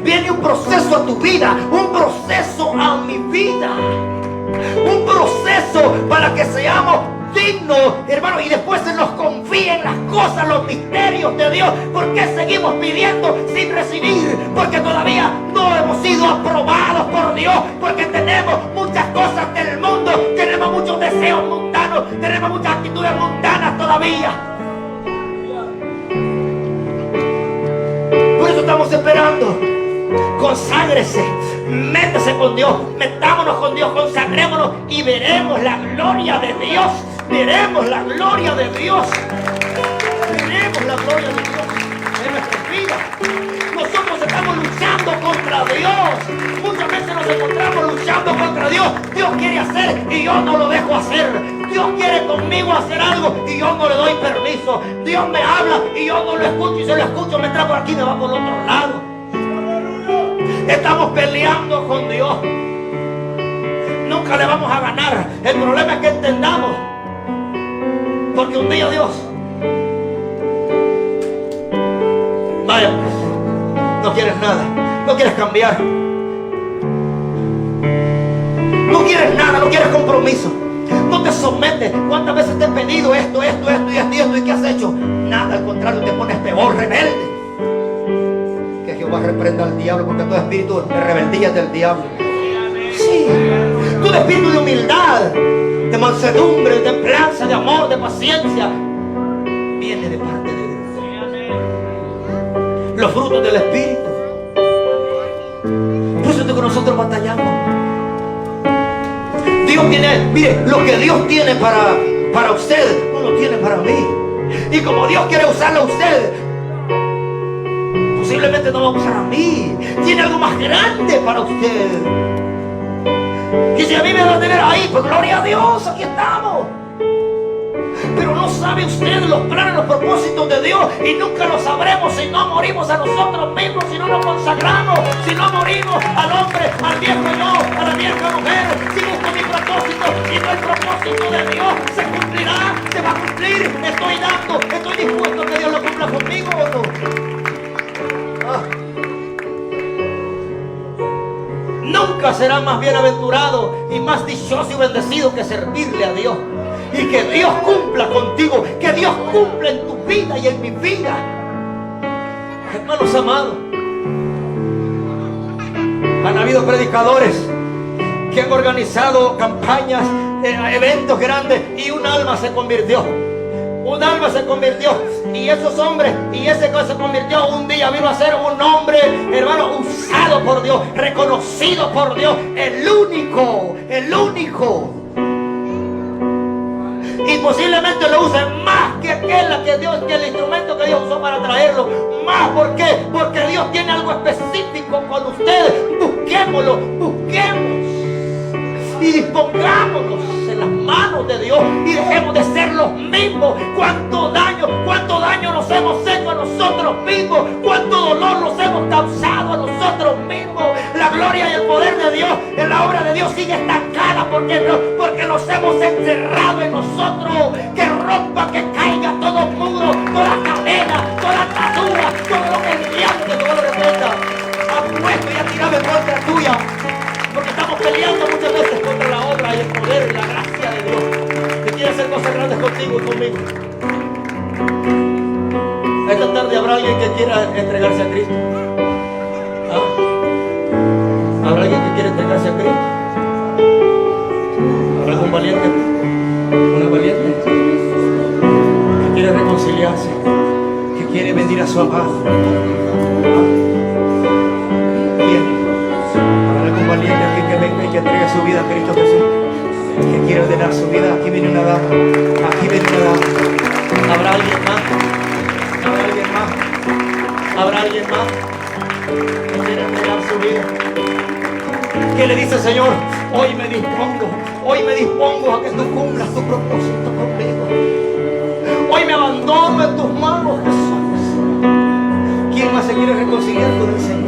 Viene un proceso a tu vida, un proceso a mi vida, un proceso eso, para que seamos dignos, hermano, y después se nos confíen las cosas, los misterios de Dios. ¿Por qué seguimos pidiendo sin recibir? Porque todavía no hemos sido aprobados por Dios, porque tenemos muchas cosas del mundo, tenemos muchos deseos mundanos, tenemos muchas actitudes mundanas todavía. Por eso estamos esperando. Conságrese, métese con Dios, metámonos con Dios, consagrémonos y veremos la gloria de Dios. Veremos la gloria de Dios. Veremos la gloria de Dios en nuestras vidas. Nosotros estamos luchando contra Dios. Muchas veces nos encontramos luchando contra Dios. Dios quiere hacer y yo no lo dejo hacer. Dios quiere conmigo hacer algo y yo no le doy permiso. Dios me habla y yo no lo escucho, y si lo escucho me entra por aquí y me va por el otro lado. Estamos peleando con Dios. Nunca le vamos a ganar. El problema es que entendamos. Porque un día Dios, vaya, no quieres nada, no quieres cambiar, no quieres nada, no quieres compromiso, no te sometes. ¿Cuántas veces te he pedido esto, y qué has hecho? Nada, al contrario, te pones peor, rebelde. Que Jehová reprenda al diablo, porque todo espíritu de rebeldía es del diablo. Sí, todo espíritu de humildad, de mansedumbre, de templanza, de amor, de paciencia, viene de parte de Dios. Los frutos del espíritu. Por eso es que nosotros batallamos. Dios tiene, mire, lo que Dios tiene para usted, no lo tiene para mí. Y como Dios quiere usarlo a usted, posiblemente no va a usar a mí. Tiene algo más grande para usted. Y si a mí me va a tener ahí, pues gloria a Dios, aquí estamos. Pero no sabe usted los planes, los propósitos de Dios, y nunca lo sabremos si no morimos a nosotros mismos, si no nos consagramos, si no morimos al hombre, al viejo yo, a la vieja mujer. Si busco mi propósito y no el propósito de Dios, se cumplirá, se va a cumplir. Estoy dispuesto a que Dios lo cumpla conmigo o no. Nunca será más bienaventurado y más dichoso y bendecido que servirle a Dios. Y que Dios cumpla contigo, que Dios cumpla en tu vida y en mi vida. Hermanos amados, han habido predicadores que han organizado campañas, eventos grandes, y un alma se convirtió. Un alma se convirtió. Y esos hombres, y ese que se convirtió un día vino a ser un hombre, hermano, usado por Dios, reconocido por Dios, el único. Y posiblemente lo use más que que el instrumento que Dios usó para traerlo. Más, ¿por qué? Porque Dios tiene algo específico con ustedes. Busquémoslo, y dispongámonos en las manos de Dios y dejemos de ser los mismos. Cuánto daño nos hemos hecho a nosotros mismos, cuánto dolor nos hemos causado a nosotros mismos. La gloria y el poder de Dios en la obra de Dios sigue estancada porque nos hemos encerrado en nosotros. Que rompa, que caiga todo muro, toda cadena, toda atadura, todo lo que el diablo, todo lo que meta ha puesto y ha tirado en contra tuya. Porque estamos peleando muchas veces contra la obra y el poder y la gracia de Dios, que quiere hacer cosas grandes contigo y conmigo. Esta tarde habrá alguien que quiera entregarse a Cristo. ¿Ah? ¿Habrá alguien que quiere entregarse a Cristo? ¿Habrá algún valiente? ¿Una valiente? Que quiere reconciliarse, que quiere venir a su amado. Bien. Un valiente aquí que venga y que entregue su vida a Cristo Jesús, que quiere ordenar su vida. Aquí viene una dama, ¿habrá alguien más? Que quiere entregar su vida, que le dice: Señor, hoy me dispongo a que tú cumplas tu propósito conmigo. Hoy me abandono en tus manos, Jesús. ¿Quién más se quiere reconciliar con el Señor?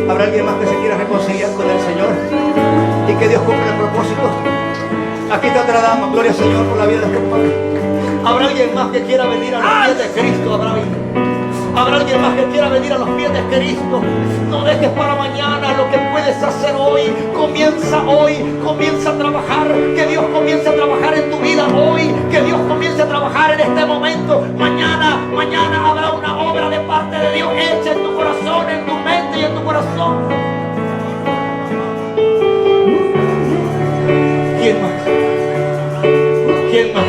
¿Habrá alguien más que se quiera reconciliar con el Señor y que Dios cumpla el propósito? Aquí está otra dama, gloria al Señor por la vida de este Padre. ¿Habrá alguien más que quiera venir a los pies de Cristo? ¿Habrá alguien? Habrá alguien más que quiera venir a los pies de Cristo. No dejes para mañana lo que puedes hacer hoy. Comienza a trabajar. Que Dios comience a trabajar en tu vida hoy. Que Dios comience a trabajar en este momento. Mañana habrá una obra de parte de Dios hecha en tu corazón, en tu mente y en tu corazón. ¿Quién más? ¿Quién más?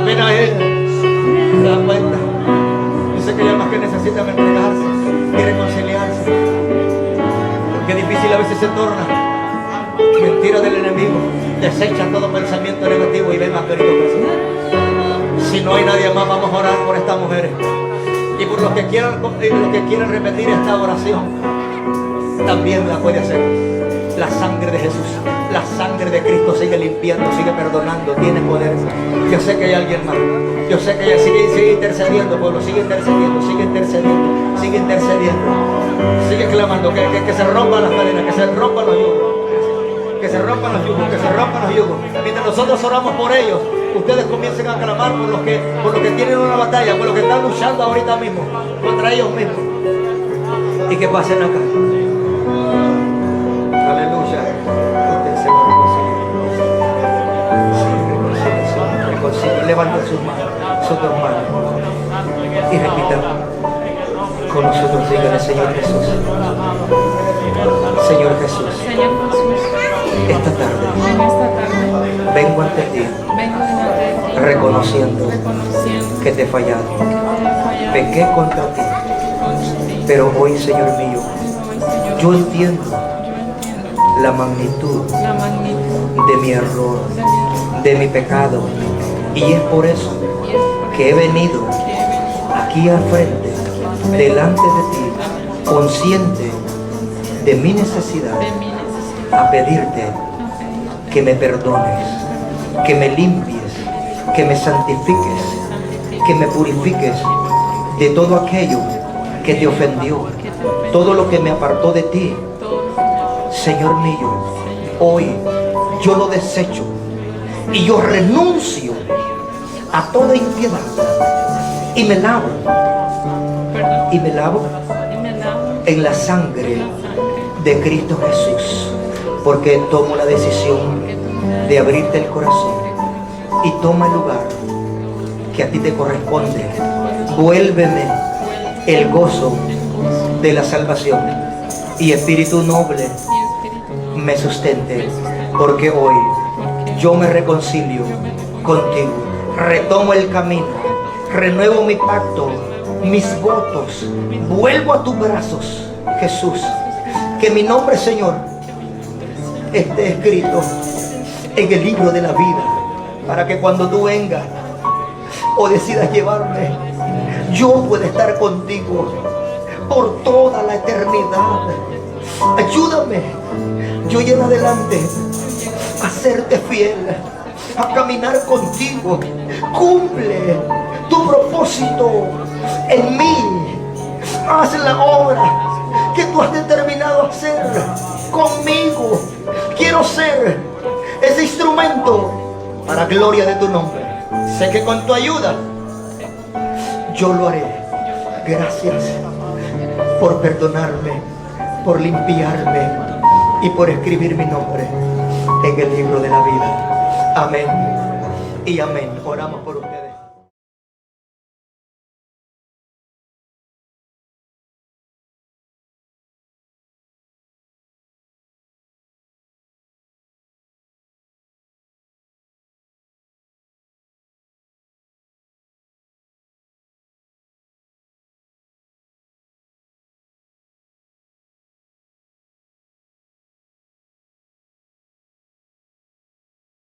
Ven a Él. ¿Te das cuenta? Yo sé que hay más que necesitan entregarse y reconciliarse. Qué difícil a veces se torna. Mentira del enemigo. Desecha todo pensamiento negativo y ven más, querido personas. Si no hay nadie más, vamos a orar por estas mujeres. Y por los que quieran repetir esta oración, también la puede hacer. La sangre de Jesús, la sangre de Cristo sigue limpiando, sigue perdonando, tiene poder. Yo sé que hay alguien más. Yo sé que ella sigue intercediendo, pueblo, sigue intercediendo. Sigue clamando, que se rompan las cadenas, que se rompan los yugos. Que se rompan los yugos. Mientras nosotros oramos por ellos, ustedes comiencen a clamar por los que tienen una batalla, por los que están luchando ahorita mismo, contra ellos mismos. Y que pasen acá. Aleluya. Usted se va a reconciliar. Levanten sus dos manos y repitan con nosotros. Díganle: Señor Jesús, esta tarde vengo ante ti reconociendo que te he fallado, pequé contra ti, pero hoy, Señor mío, yo entiendo la magnitud de mi error, de mi pecado, y es por eso que he venido aquí al frente, delante de ti, consciente de mi necesidad, a pedirte que me perdones, que me limpies, que me santifiques, que me purifiques de todo aquello que te ofendió, todo lo que me apartó de ti. Señor mío, hoy yo lo desecho y yo renuncio a toda impiedad y me lavo en la sangre de Cristo Jesús, porque tomo la decisión de abrirte el corazón y toma el lugar que a ti te corresponde. Vuélveme el gozo de la salvación y espíritu noble me sustente, porque hoy yo me reconcilio contigo, retomo el camino, renuevo mi pacto, mis votos, vuelvo a tus brazos, Jesús. Que mi nombre, Señor, esté escrito en el libro de la vida, para que cuando tú vengas o decidas llevarme, yo pueda estar contigo por toda la eternidad. Ayúdame, yo y en adelante, a serte fiel, a caminar contigo. Cumple tu propósito en mí. Haz la obra que tú has determinado hacer conmigo. Quiero ser ese instrumento para gloria de tu nombre. Sé que con tu ayuda yo lo haré. Gracias por perdonarme, por limpiarme y por escribir mi nombre en el libro de la vida. Amén y amén. Oramos por ustedes.